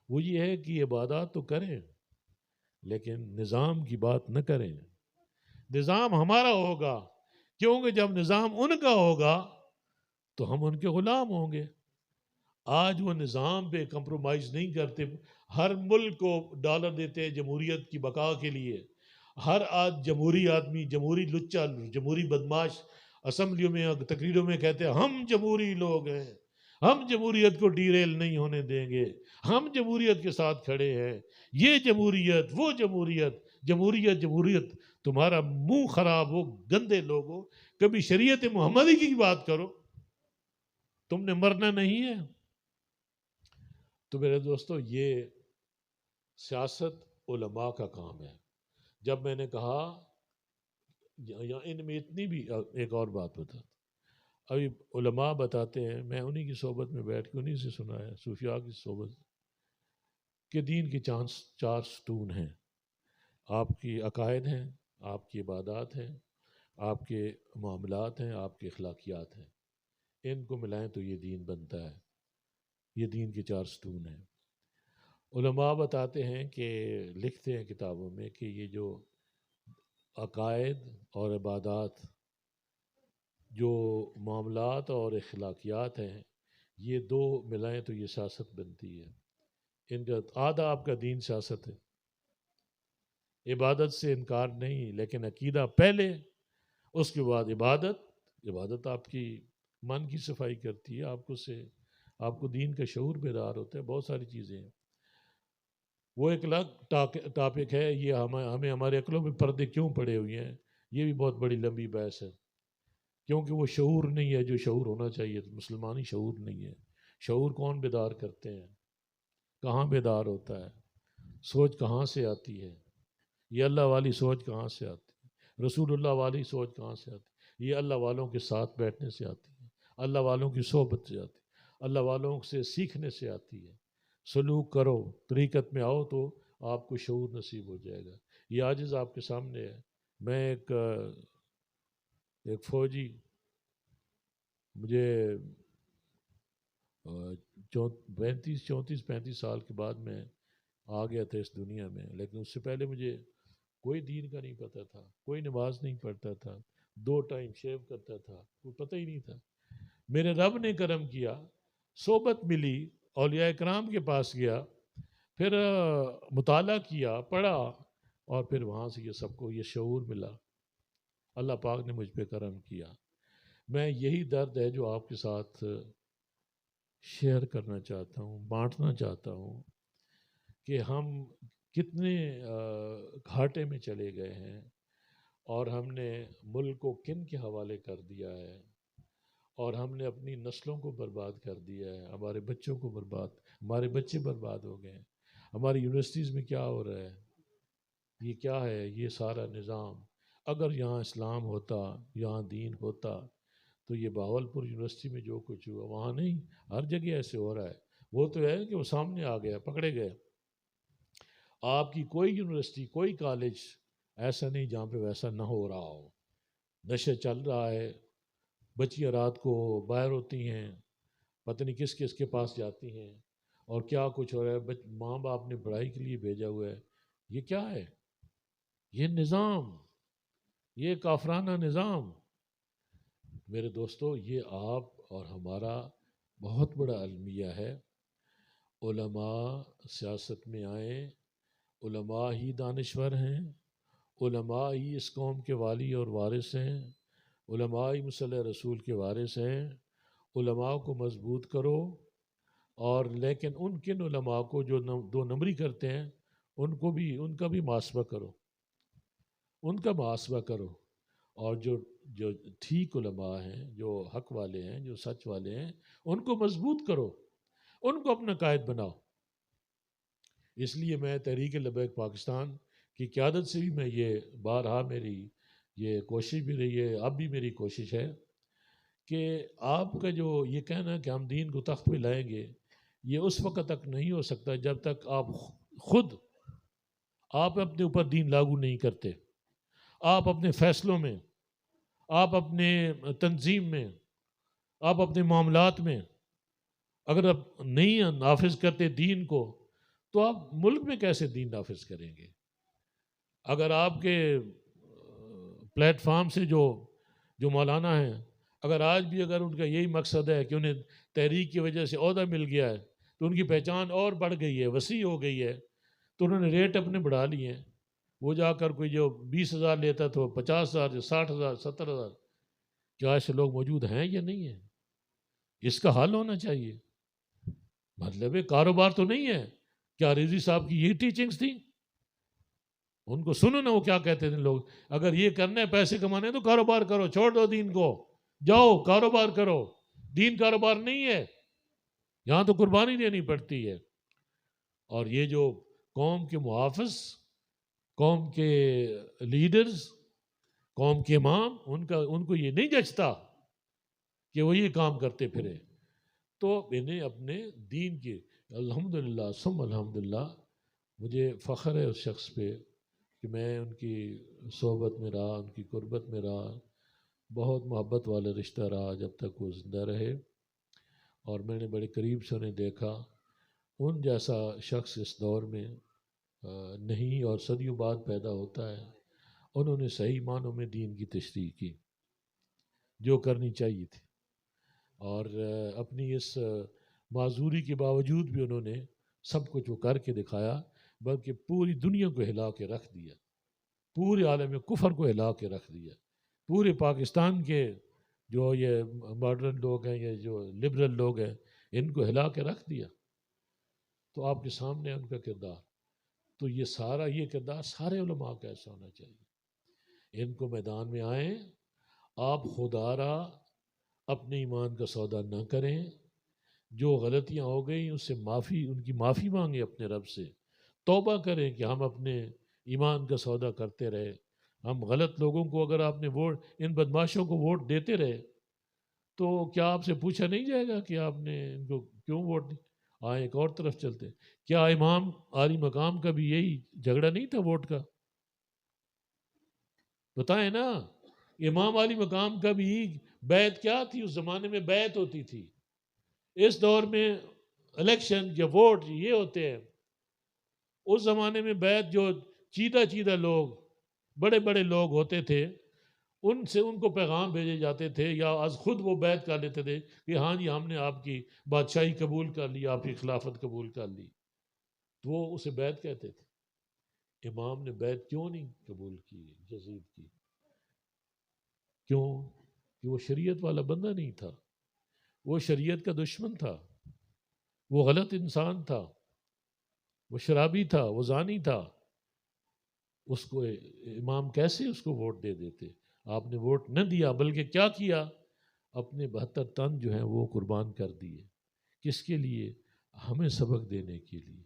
وہ یہ ہے کہ عبادات تو کریں لیکن نظام کی بات نہ کریں۔ نظام ہمارا ہوگا، کیونکہ جب نظام ان کا ہوگا تو ہم ان کے غلام ہوں گے۔ آج وہ نظام پہ کمپرومائز نہیں کرتے، ہر ملک کو ڈالر دیتے ہیں جمہوریت کی بقا کے لیے۔ ہر آج جمہوری آدمی، جمہوری لچا، جمہوری بدماش اسمبلیوں میں تقریروں میں کہتے ہیں ہم جمہوری لوگ ہیں، ہم جمہوریت کو ڈیریل نہیں ہونے دیں گے، ہم جمہوریت کے ساتھ کھڑے ہیں، یہ جمہوریت وہ جمہوریت، جمہوریت جمہوریت۔ تمہارا منہ خراب ہو، گندے لوگ ہو، کبھی شریعت محمدی کی بات کرو، تم نے مرنا نہیں ہے۔ تو میرے دوستو، یہ سیاست علماء کا کام ہے۔ جب میں نے کہا ان میں اتنی بھی ایک اور بات بتا، ابھی علماء بتاتے ہیں، میں انہی کی صحبت میں بیٹھ کے انہی سے سنا ہے، صوفیاء کی صحبت، کہ دین کے چار ستون ہیں، آپ کی عقائد ہیں، آپ کی عبادات ہیں، آپ کے معاملات ہیں، آپ کے اخلاقیات ہیں، ان کو ملائیں تو یہ دین بنتا ہے۔ یہ دین کے چار ستون ہیں۔ علماء بتاتے ہیں کہ لکھتے ہیں کتابوں میں کہ یہ جو عقائد اور عبادات، جو معاملات اور اخلاقیات ہیں، یہ دو ملائیں تو یہ سیاست بنتی ہے۔ ان کا آدھا آپ کا دین سیاست ہے، عبادت سے انکار نہیں، لیکن عقیدہ پہلے، اس کے بعد عبادت آپ کی من کی صفائی کرتی ہے، آپ کو دین کا شعور بیدار ہوتا ہے، بہت ساری چیزیں ہیں۔ وہ ایک الگ ٹاپک ہے، یہ ہمیں ہمارے عقلوں میں پردے کیوں پڑے ہوئے ہیں، یہ بھی بہت بڑی لمبی بحث ہے، کیونکہ وہ شعور نہیں ہے جو شعور ہونا چاہیے، مسلمانی شعور نہیں ہے۔ شعور کون بیدار کرتے ہیں؟ کہاں بیدار ہوتا ہے؟ سوچ کہاں سے آتی ہے؟ یہ اللہ والی سوچ کہاں سے آتی ہے؟ رسول اللہ والی سوچ کہاں سے آتی؟ یہ اللہ والوں کے ساتھ بیٹھنے سے آتی ہے، اللہ والوں کی صحبت سے آتی ہے، اللہ والوں سے سیکھنے سے آتی ہے۔ سلوک کرو، طریقت میں آؤ تو آپ کو شعور نصیب ہو جائے گا۔ یہ عاجز آپ کے سامنے ہے۔ میں ایک فوجی، مجھے 35 سال کے بعد میں آ گیا تھا اس دنیا میں، لیکن اس سے پہلے مجھے کوئی دین کا نہیں پتہ تھا، کوئی نماز نہیں پڑھتا تھا، 2 ٹائم شیو کرتا تھا، کوئی پتہ ہی نہیں تھا۔ میرے رب نے کرم کیا، صحبت ملی، اولیاء کرام کے پاس گیا، پھر مطالعہ کیا، پڑھا، اور پھر وہاں سے یہ سب کو یہ شعور ملا۔ اللہ پاک نے مجھ پہ کرم کیا۔ میں یہی درد ہے جو آپ کے ساتھ شیئر کرنا چاہتا ہوں، بانٹنا چاہتا ہوں، کہ ہم کتنے گھاٹے میں چلے گئے ہیں، اور ہم نے ملک کو کن کے حوالے کر دیا ہے، اور ہم نے اپنی نسلوں کو برباد کر دیا ہے، ہمارے بچوں کو برباد، ہمارے بچے برباد ہو گئے ہیں۔ ہماری یونیورسٹیز میں کیا ہو رہا ہے؟ یہ کیا ہے؟ یہ سارا نظام، اگر یہاں اسلام ہوتا، یہاں دین ہوتا، تو یہ بہاولپور یونیورسٹی میں جو کچھ ہوا وہاں نہیں، ہر جگہ ایسے ہو رہا ہے۔ وہ تو ہے کہ وہ سامنے آ گیا، پکڑے گئے۔ آپ کی کوئی یونیورسٹی، کوئی کالج ایسا نہیں جہاں پہ ویسا نہ ہو رہا ہو۔ نشے چل رہا ہے، بچیاں رات کو باہر ہوتی ہیں، پتہ نہیں کس کس کے پاس جاتی ہیں، اور کیا کچھ ہو رہا ہے۔ ماں باپ نے پڑھائی کے لیے بھیجا ہوا ہے۔ یہ کیا ہے؟ یہ نظام، یہ کافرانہ نظام۔ میرے دوستو، یہ آپ اور ہمارا بہت بڑا المیہ ہے۔ علماء سیاست میں آئیں، علماء ہی دانشور ہیں، علماء ہی اس قوم کے والی اور وارث ہیں، علماء ہی مصلی رسول کے وارث ہیں۔ علماء کو مضبوط کرو، اور لیکن ان کن علماء کو جو 2 نمبری کرتے ہیں، ان کا بھی محاسبہ کرو، ان کا محاسبہ کرو، اور جو ٹھیک علماء ہیں، جو حق والے ہیں، جو سچ والے ہیں، ان کو مضبوط کرو، ان کو اپنا قائد بناؤ۔ اس لیے میں تحریک لبیک پاکستان کی قیادت سے بھی میں یہ بارہا میری یہ کوشش بھی رہی ہے، اب بھی میری کوشش ہے کہ آپ کا جو یہ کہنا کہ ہم دین کو تخت پہ لائیں گے، یہ اس وقت تک نہیں ہو سکتا جب تک آپ خود اپنے اوپر دین لاگو نہیں کرتے۔ آپ اپنے فیصلوں میں، آپ اپنے تنظیم میں، آپ اپنے معاملات میں اگر آپ نہیں نافذ کرتے دین کو، تو آپ ملک میں کیسے دین نافذ کریں گے؟ اگر آپ کے پلیٹ فارم سے جو مولانا ہیں، اگر آج بھی اگر ان کا یہی مقصد ہے کہ انہیں تحریک کی وجہ سے عہدہ مل گیا ہے، تو ان کی پہچان اور بڑھ گئی ہے، وسیع ہو گئی ہے، تو انہوں نے ریٹ اپنے بڑھا لیے ہیں۔ وہ جا کر کوئی جو 20,000 لیتا تو 50,000، 60,000، 70,000۔ کیا ایسے لوگ موجود ہیں یا نہیں ہیں؟ اس کا حل ہونا چاہیے۔ مطلب کاروبار تو نہیں ہے۔ کیا رضوی صاحب کی یہی ٹیچنگز تھی؟ ان کو سنو نا، وہ کیا کہتے تھے لوگ، اگر یہ کرنے پیسے کمانے تو کاروبار کرو، چھوڑ دو دین کو، جاؤ کاروبار کرو۔ دین کاروبار نہیں ہے، یہاں تو قربانی دینی پڑتی ہے۔ اور یہ جو قوم کے محافظ، قوم کے لیڈرز، قوم کے امام، ان کو یہ نہیں جچتا کہ وہ یہ کام کرتے پھرے، تو انہیں اپنے دین کے الحمدللہ ثم الحمدللہ مجھے فخر ہے اس شخص پہ کہ میں ان کی صحبت میں رہا، ان کی قربت میں رہا، بہت محبت والا رشتہ رہا جب تک وہ زندہ رہے، اور میں نے بڑے قریب سے انہیں دیکھا۔ ان جیسا شخص اس دور میں نہیں، اور صدیوں بعد پیدا ہوتا ہے۔ انہوں نے صحیح معنوں میں دین کی تشریح کی جو کرنی چاہیے تھی، اور اپنی اس معذوری کے باوجود بھی انہوں نے سب کچھ وہ کر کے دکھایا، بلکہ پوری دنیا کو ہلا کے رکھ دیا، پورے عالم کفر کو ہلا کے رکھ دیا، پورے پاکستان کے جو یہ ماڈرن لوگ ہیں، یہ جو لبرل لوگ ہیں، ان کو ہلا کے رکھ دیا۔ تو آپ کے سامنے ان کا کردار، تو یہ کردار سارے علماء کا ایسا ہونا چاہیے۔ ان کو میدان میں آئیں، آپ خودآرا اپنے ایمان کا سودا نہ کریں، جو غلطیاں ہو گئیں اس سے ان کی معافی مانگیں اپنے رب سے، توبہ کریں کہ ہم اپنے ایمان کا سودا کرتے رہے، ہم غلط لوگوں کو اگر آپ نے ووٹ، ان بدماشوں کو ووٹ دیتے رہے تو کیا آپ سے پوچھا نہیں جائے گا کہ آپ نے ان کو کیوں ووٹ دی؟ ایک اور طرف چلتے، کیا امام عالی مقام کا بھی یہی جھگڑا نہیں تھا ووٹ کا؟ بتائیں نا، امام علی مقام کا بھی بیعت کیا تھی؟ اس زمانے میں بیعت ہوتی تھی، اس دور میں الیکشن یا ووٹ یہ ہوتے ہیں، اس زمانے میں بیعت جو چیدہ چیدہ لوگ، بڑے بڑے لوگ ہوتے تھے، ان سے ان کو پیغام بھیجے جاتے تھے یا از خود وہ بیعت کر لیتے تھے کہ ہاں جی ہم نے آپ کی بادشاہی قبول کر لی، آپ کی خلافت قبول کر لی، تو وہ اسے بیعت کہتے تھے۔ امام نے بیعت کیوں نہیں قبول کی یزید کی؟ کیوں؟ کہ وہ شریعت والا بندہ نہیں تھا، وہ شریعت کا دشمن تھا، وہ غلط انسان تھا، وہ شرابی تھا، وہ زانی تھا، اس کو امام کیسے اس کو ووٹ دے دیتے؟ آپ نے ووٹ نہ دیا، بلکہ کیا کیا؟ اپنے 72 تن جو ہیں وہ قربان کر دیے۔ کس کے لیے؟ ہمیں سبق دینے کے لیے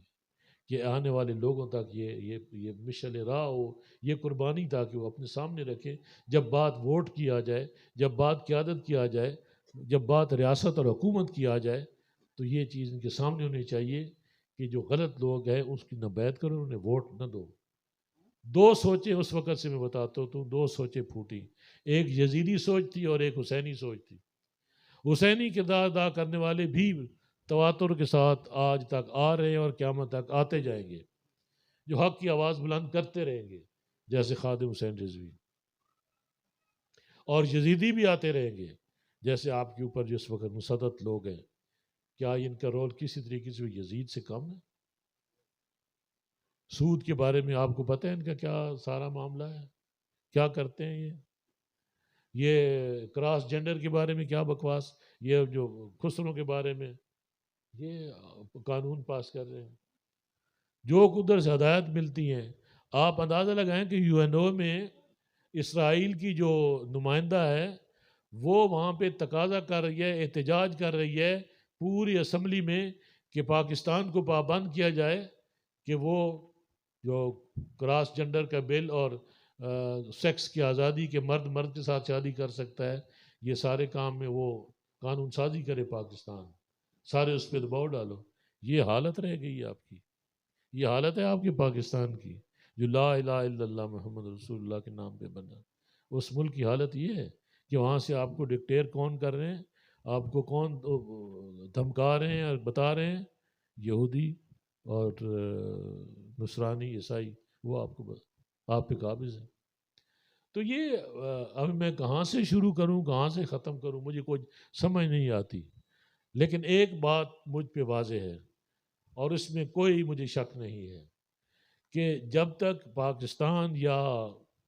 کہ آنے والے لوگوں تک یہ مشعل راہ ہو، یہ قربانی تاکہ وہ اپنے سامنے رکھیں، جب بات ووٹ کی آ جائے، جب بات قیادت کی آ جائے، جب بات ریاست اور حکومت کی آ جائے، تو یہ چیز ان کے سامنے ہونی چاہیے کہ جو غلط لوگ ہیں اس کی نہ بیعت کرو، انہیں ووٹ نہ دو۔ دو سوچیں اس وقت سے میں بتاتا ہوں تو دو سوچیں پھوٹی، ایک یزیدی سوچ تھی اور ایک حسینی سوچ تھی۔ حسینی کردار ادا کرنے والے بھی تواتر کے ساتھ آج تک آ رہے ہیں اور قیامت تک آتے جائیں گے، جو حق کی آواز بلند کرتے رہیں گے، جیسے خادم حسین رضوی، اور یزیدی بھی آتے رہیں گے، جیسے آپ کے اوپر جس وقت مسدد لوگ ہیں۔ کیا ان کا رول کسی طریقے سے یزید سے کم ہے؟ سود کے بارے میں آپ کو پتہ ہے ان کا کیا سارا معاملہ ہے، کیا کرتے ہیں یہ کراس جینڈر کے بارے میں کیا بکواس، یہ جو خسروں کے بارے میں یہ قانون پاس کر رہے ہیں، جو قدر سے ہدایت ملتی ہیں۔ آپ اندازہ لگائیں کہ یو این او میں اسرائیل کی جو نمائندہ ہے وہ وہاں پہ تقاضا کر رہی ہے، احتجاج کر رہی ہے پوری اسمبلی میں کہ پاکستان کو پابند کیا جائے کہ وہ جو کراس جنڈر کا بل اور سیکس کی آزادی کے مرد مرد کے ساتھ شادی کر سکتا ہے، یہ سارے کام میں وہ قانون سازی کرے پاکستان، سارے اس پہ دباؤ ڈالو۔ یہ حالت رہ گئی ہے آپ کی، یہ حالت ہے آپ کے پاکستان کی، جو لا الہ الا اللہ محمد رسول اللہ کے نام پہ بنا۔ اس ملک کی حالت یہ ہے کہ وہاں سے آپ کو ڈکٹیئر کون کر رہے ہیں، آپ کو کون دھمکا رہے ہیں اور بتا رہے ہیں؟ یہودی اور نصرانی عیسائی، وہ آپ پہ قابض ہیں۔ تو یہ اب میں کہاں سے شروع کروں، کہاں سے ختم کروں، مجھے کوئی سمجھ نہیں آتی، لیکن ایک بات مجھ پہ واضح ہے اور اس میں کوئی مجھے شک نہیں ہے کہ جب تک پاکستان یا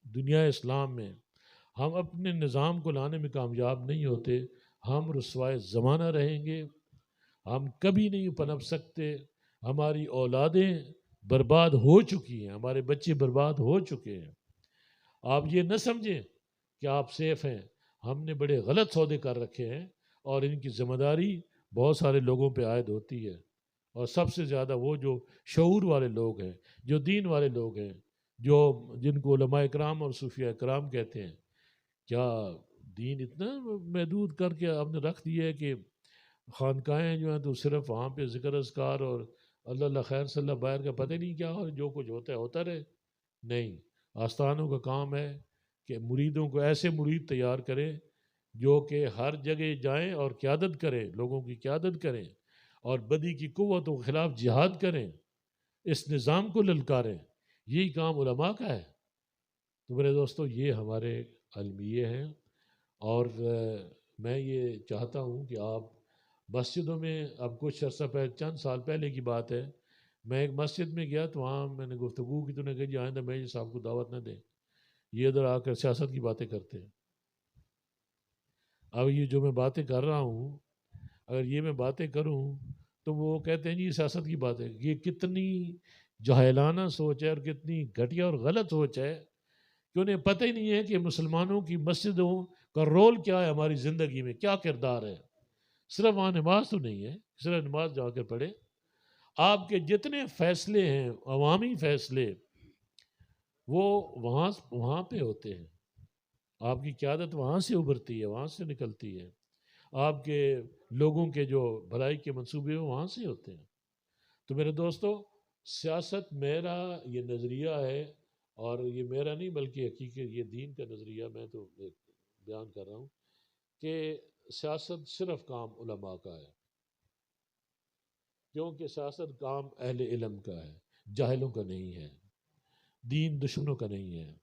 دنیا اسلام میں ہم اپنے نظام کو لانے میں کامیاب نہیں ہوتے، ہم رسوائے زمانہ رہیں گے، ہم کبھی نہیں پنپ سکتے، ہماری اولادیں برباد ہو چکی ہیں، ہمارے بچے برباد ہو چکے ہیں۔ آپ یہ نہ سمجھیں کہ آپ سیف ہیں، ہم نے بڑے غلط سودے کر رکھے ہیں اور ان کی ذمہ داری بہت سارے لوگوں پہ عائد ہوتی ہے، اور سب سے زیادہ وہ جو شعور والے لوگ ہیں، جو دین والے لوگ ہیں، جو جن کو علماء اکرام اور صوفیاء اکرام کہتے ہیں۔ کیا دین اتنا محدود کر کے آپ نے رکھ دیا ہے کہ خانقاہیں جو ہیں تو صرف وہاں پہ ذکر اذکار اور اللہ اللہ خیر صلی اللہ باہر کا پتہ نہیں کیا، اور جو کچھ ہوتا ہے ہوتا رہے؟ نہیں، آستانوں کا کام ہے کہ مریدوں کو ایسے مرید تیار کریں جو کہ ہر جگہ جائیں اور قیادت کریں، لوگوں کی قیادت کریں اور بدی کی قوتوں کے خلاف جہاد کریں، اس نظام کو للکاریں۔ یہی کام علماء کا ہے۔ تو میرے دوستو، یہ ہمارے المیے ہیں، اور میں یہ چاہتا ہوں کہ آپ مسجدوں میں، اب کچھ عرصہ پہلے، چند سال پہلے کی بات ہے، میں ایک مسجد میں گیا تو وہاں میں نے گفتگو کی، تو نے کہا جی آئندہ میں صاحب کو دعوت نہ دیں، یہ ادھر آ کر سیاست کی باتیں کرتے ہیں۔ اب یہ جو میں باتیں کر رہا ہوں، اگر یہ میں باتیں کروں تو وہ کہتے ہیں جی سیاست کی بات ہے۔ یہ کتنی جاہلانہ سوچ ہے اور کتنی گھٹیا اور غلط سوچ ہے کہ انہیں پتہ ہی نہیں ہے کہ مسلمانوں کی مسجدوں کا رول کیا ہے، ہماری زندگی میں کیا کردار ہے۔ صرف وہاں نماز تو نہیں ہے، صرف نماز جا کر پڑھے، آپ کے جتنے فیصلے ہیں، عوامی فیصلے، وہ وہاں پہ ہوتے ہیں، آپ کی قیادت وہاں سے ابھرتی ہے، وہاں سے نکلتی ہے، آپ کے لوگوں کے جو بھلائی کے منصوبے وہ وہاں سے ہوتے ہیں۔ تو میرے دوستو، سیاست میرا یہ نظریہ ہے، اور یہ میرا نہیں بلکہ حقیقت یہ دین کا نظریہ میں تو بیان کر رہا ہوں کہ سیاست صرف کام علماء کا ہے، کیونکہ سیاست کام اہل علم کا ہے، جاہلوں کا نہیں ہے، دین دشمنوں کا نہیں ہے،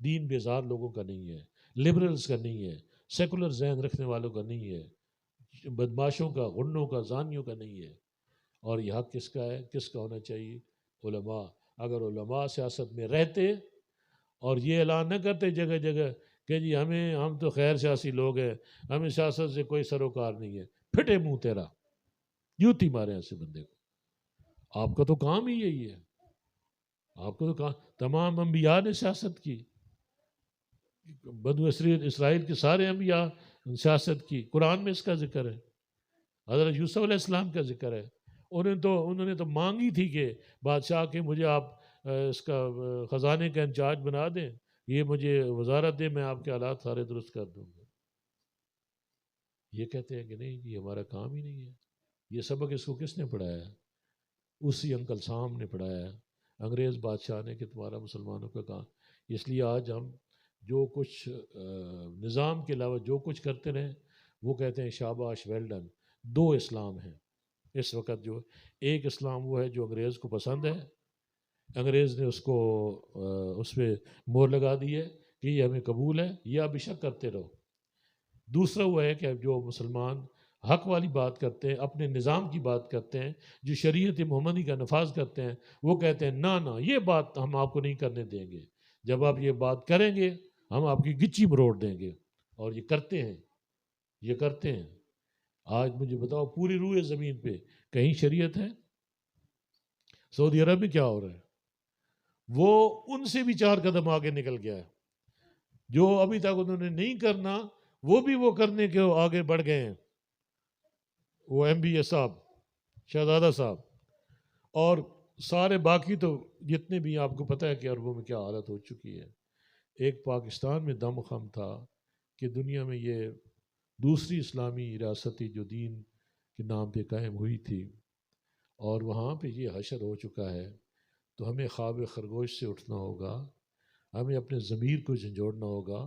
دین بیزار لوگوں کا نہیں ہے، لبرلز کا نہیں ہے، سیکولر ذہن رکھنے والوں کا نہیں ہے، بدماشوں کا، غنوں کا، زانیوں کا نہیں ہے۔ اور یہ حق کس کا ہے؟ کس کا ہونا چاہیے؟ علماء۔ اگر علماء سیاست میں رہتے اور یہ اعلان نہ کرتے جگہ جگہ کہ جی ہم تو خیر سیاسی لوگ ہیں، ہمیں سیاست سے کوئی سروکار نہیں ہے، پھٹے منہ تیرا، یوتی مارے ایسے بندے کو۔ آپ کا تو کام ہی یہی ہے، آپ کو تو کام، تمام انبیاء نے سیاست کی، بدو اسرائیل کے سارے انبیاء سیاست کی، قرآن میں اس کا ذکر ہے، حضرت یوسف علیہ السلام کا ذکر ہے۔ انہوں نے تو مانگی تھی کہ بادشاہ کے مجھے آپ اس کا خزانے کا انچارج بنا دیں، یہ مجھے وزارت دے، میں آپ کے حالات سارے درست کر دوں گا۔ یہ کہتے ہیں کہ نہیں جی ہمارا کام ہی نہیں ہے۔ یہ سبق اس کو کس نے پڑھایا ہے؟ اسی انکل سام نے پڑھایا ہے، انگریز بادشاہ نے، کہ تمہارا مسلمانوں کا کام۔ اس لیے آج ہم جو کچھ نظام کے علاوہ جو کچھ کرتے رہیں وہ کہتے ہیں شاباش، ویل ڈن۔ دو اسلام ہیں اس وقت، جو ایک اسلام وہ ہے جو انگریز کو پسند ہے، انگریز نے اس کو اس پہ مہر لگا دی ہے کہ یہ ہمیں قبول ہے، یہ آپ بے کرتے رہو۔ دوسرا وہ ہے کہ جو مسلمان حق والی بات کرتے ہیں، اپنے نظام کی بات کرتے ہیں، جو شریعت محمدی کا نفاذ کرتے ہیں، وہ کہتے ہیں نہ یہ بات ہم آپ کو نہیں کرنے دیں گے، جب آپ یہ بات کریں گے ہم آپ کی گچی مروڑ دیں گے۔ اور یہ کرتے ہیں، یہ کرتے ہیں۔ آج مجھے بتاؤ پوری روئے زمین پہ کہیں شریعت ہے؟ سعودی عرب میں کیا ہو رہا ہے؟ وہ ان سے بھی 4 قدم آگے نکل گیا ہے، جو ابھی تک انہوں نے نہیں کرنا وہ بھی وہ کرنے کے آگے بڑھ گئے ہیں، وہ ایم بی اے صاحب، شہزادہ صاحب، اور سارے باقی تو جتنے بھی، آپ کو پتہ ہے کہ عربوں میں کیا حالت ہو چکی ہے۔ ایک پاکستان میں دم خم تھا کہ دنیا میں یہ دوسری اسلامی ریاستی جو دین کے نام پہ قائم ہوئی تھی، اور وہاں پہ یہ حشر ہو چکا ہے، تو ہمیں خواب خرگوش سے اٹھنا ہوگا، ہمیں اپنے ضمیر کو جھنجھوڑنا ہوگا،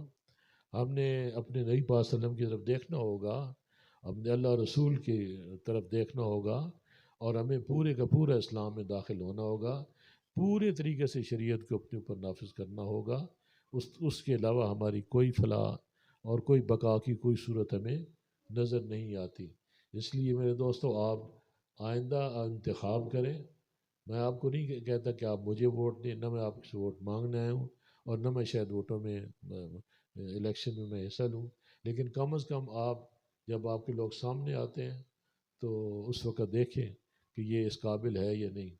ہم نے اپنے نبی پاک صلی اللہ علیہ وسلم کی طرف دیکھنا ہوگا، اپنے اللہ رسول کی طرف دیکھنا ہوگا، اور ہمیں پورے کا پورا اسلام میں داخل ہونا ہوگا، پورے طریقے سے شریعت کو اپنے اوپر نافذ کرنا ہوگا۔ اس کے علاوہ ہماری کوئی فلاح اور کوئی بقا کی کوئی صورت ہمیں نظر نہیں آتی۔ اس لیے میرے دوستو، آپ آئندہ انتخاب کریں۔ میں آپ کو نہیں کہتا کہ آپ مجھے ووٹ دیں، نہ میں آپ سے ووٹ مانگنے آیا ہوں، اور نہ میں شاید ووٹوں میں الیکشن میں حصہ لوں، لیکن کم از کم آپ جب آپ کے لوگ سامنے آتے ہیں تو اس وقت دیکھیں کہ یہ اس قابل ہے یا نہیں۔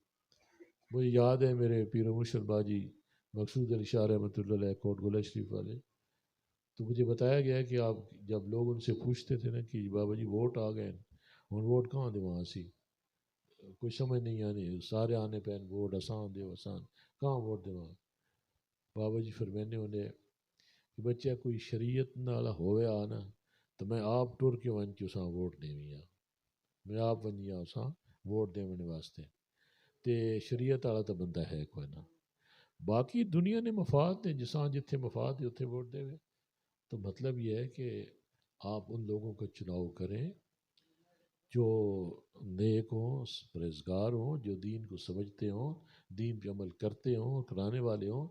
مجھے یاد ہے میرے پیر و مرشد باجی مقصود علی شاہ رحمۃ اللہ علیہ، کوٹ گولہ شریف والے، تو مجھے بتایا گیا کہ آپ جب لوگ ان سے پوچھتے تھے نا کہ بابا جی ووٹ آ گئے، ہوں ووٹ کہاں دے وہاں سی، کچھ سمجھ نہیں آنی، سارے آنے پہ ووٹ آسان دے آسان، کہاں ووٹ دے وہاں۔ بابا جی پھر میں نے انہیں کہ بچہ کوئی شریعت نال ہوئے آنا تو میں آپ ٹر کے ون کے اساں ووٹ دیویں، میں آپ ونجیاں اساں ووٹ دیون واسطے، تے شریعت والا تو بندہ ہے کوئی نہ، باقی دنیا نے مفاد نے جساں جتھے مفاد ہے اتنے ووٹ دے۔ تو مطلب یہ ہے کہ آپ ان لوگوں کا چناؤ کریں جو نیک ہوں، پرہیزگار ہوں، جو دین کو سمجھتے ہوں، دین پہ عمل کرتے ہوں، کرانے والے ہوں۔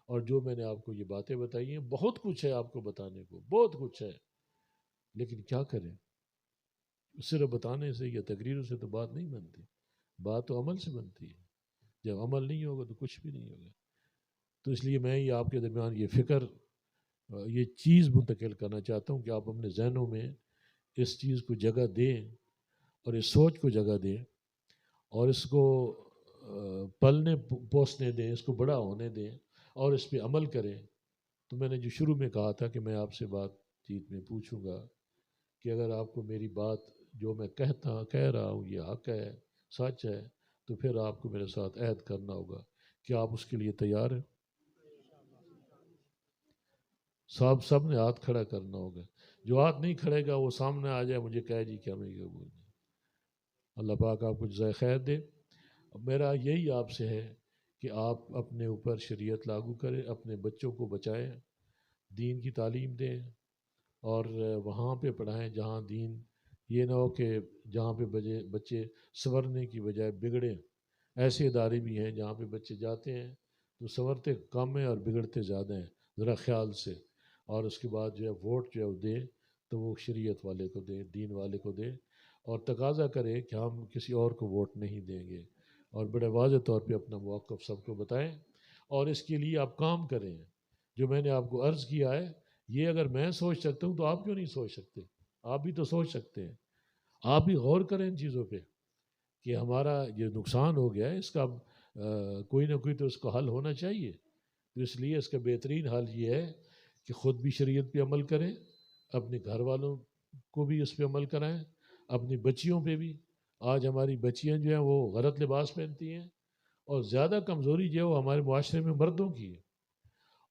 اور جو میں نے آپ کو یہ باتیں بتائی ہیں، بہت کچھ ہے آپ کو بتانے کو، بہت کچھ ہے، لیکن کیا کریں؟ صرف بتانے سے یا تقریروں سے تو بات نہیں بنتی، بات تو عمل سے بنتی ہے، جب عمل نہیں ہوگا تو کچھ بھی نہیں ہوگا۔ تو اس لیے میں یہ آپ کے درمیان یہ فکر، یہ چیز منتقل کرنا چاہتا ہوں کہ آپ اپنے ذہنوں میں اس چیز کو جگہ دیں، اور اس سوچ کو جگہ دیں، اور اس کو پلنے پوسنے دیں، اس کو بڑا ہونے دیں، اور اس پہ عمل کریں۔ تو میں نے جو شروع میں کہا تھا کہ میں آپ سے بات چیت میں پوچھوں گا کہ اگر آپ کو میری بات جو میں کہہ رہا ہوں یہ حق ہے، سچ ہے، تو پھر آپ کو میرے ساتھ عہد کرنا ہوگا کہ آپ اس کے لیے تیار ہیں۔ سب نے ہاتھ کھڑا کرنا ہوگا. جو ہاتھ نہیں کھڑے گا وہ سامنے آ جائے مجھے کہے جی کیا میں یہ بول. اللہ پاک آپ کو جزائے خیر دے. میرا یہی آپ سے ہے کہ آپ اپنے اوپر شریعت لاگو کریں، اپنے بچوں کو بچائیں، دین کی تعلیم دیں، اور وہاں پہ پڑھائیں جہاں دین. یہ نہ ہو کہ جہاں پہ بچے سنورنے کی بجائے بگڑیں. ایسے ادارے بھی ہیں جہاں پہ بچے جاتے ہیں تو سنورتے کم ہیں اور بگڑتے زیادہ ہیں. ذرا خیال سے. اور اس کے بعد جو ہے ووٹ جو ہے وہ دیں تو وہ شریعت والے کو دیں، دین والے کو دیں، اور تقاضا کریں کہ ہم کسی اور کو ووٹ نہیں دیں گے، اور بڑے واضح طور پہ اپنا موقف سب کو بتائیں. اور اس کے لیے آپ کام کریں. جو میں نے آپ کو عرض کیا ہے یہ اگر میں سوچ سکتا ہوں تو آپ کیوں نہیں سوچ سکتے؟ آپ بھی تو سوچ سکتے ہیں. آپ بھی غور کریں ان چیزوں پہ کہ ہمارا یہ نقصان ہو گیا ہے، اس کا کوئی نہ کوئی تو اس کا حل ہونا چاہیے. تو اس لیے اس کا بہترین حل یہ ہے کہ خود بھی شریعت پہ عمل کریں، اپنے گھر والوں کو بھی اس پہ عمل کرائیں، اپنی بچیوں پہ بھی. آج ہماری بچیاں جو ہیں وہ غلط لباس پہنتی ہیں، اور زیادہ کمزوری جو ہے وہ ہمارے معاشرے میں مردوں کی ہے.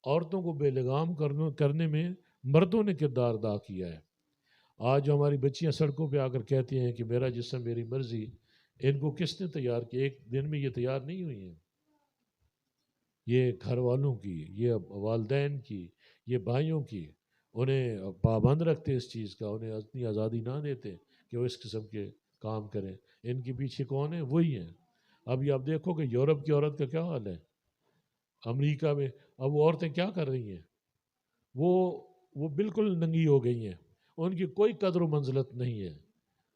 عورتوں کو بے لگام کرنے میں مردوں نے کردار ادا کیا ہے. آج جو ہماری بچیاں سڑکوں پہ آ کر کہتی ہیں کہ میرا جسم میری مرضی، ان کو کس نے تیار کیا؟ ایک دن میں یہ تیار نہیں ہوئی ہیں. یہ گھر والوں کی، یہ والدین کی، یہ بھائیوں کی. انہیں پابند رکھتے اس چیز کا، انہیں اتنی آزادی نہ دیتے کہ وہ اس قسم کے کام کریں. ان کے پیچھے کون ہے؟ وہی ہیں. ابھی آپ دیکھو کہ یورپ کی عورت کا کیا حال ہے، امریکہ میں. اب وہ عورتیں کیا کر رہی ہیں؟ وہ وہ بالکل ننگی ہو گئی ہیں. ان کی کوئی قدر و منزلت نہیں ہے.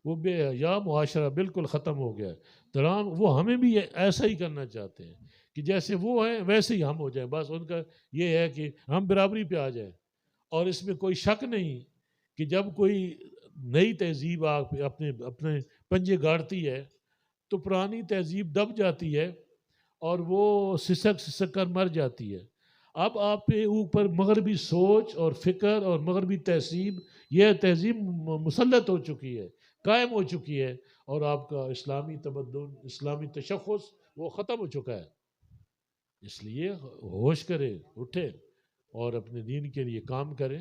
وہ بے حیا معاشرہ بالکل ختم ہو گیا ہے. تمام وہ ہمیں بھی ایسا ہی کرنا چاہتے ہیں کہ جیسے وہ ہیں ویسے ہی ہم ہو جائیں. بس ان کا یہ ہے کہ ہم برابری پہ آ جائیں. اور اس میں کوئی شک نہیں کہ جب کوئی نئی تہذیب اپنے اپنے پنجے گاڑتی ہے تو پرانی تہذیب دب جاتی ہے اور وہ سسک سسک کر مر جاتی ہے. اب آپ پہ اوپر مغربی سوچ اور فکر اور مغربی تہذیب، یہ تہذیب مسلط ہو چکی ہے، قائم ہو چکی ہے، اور آپ کا اسلامی تمدن، اسلامی تشخص وہ ختم ہو چکا ہے. اس لیے ہوش کریں، اٹھیں اور اپنے دین کے لیے کام کریں.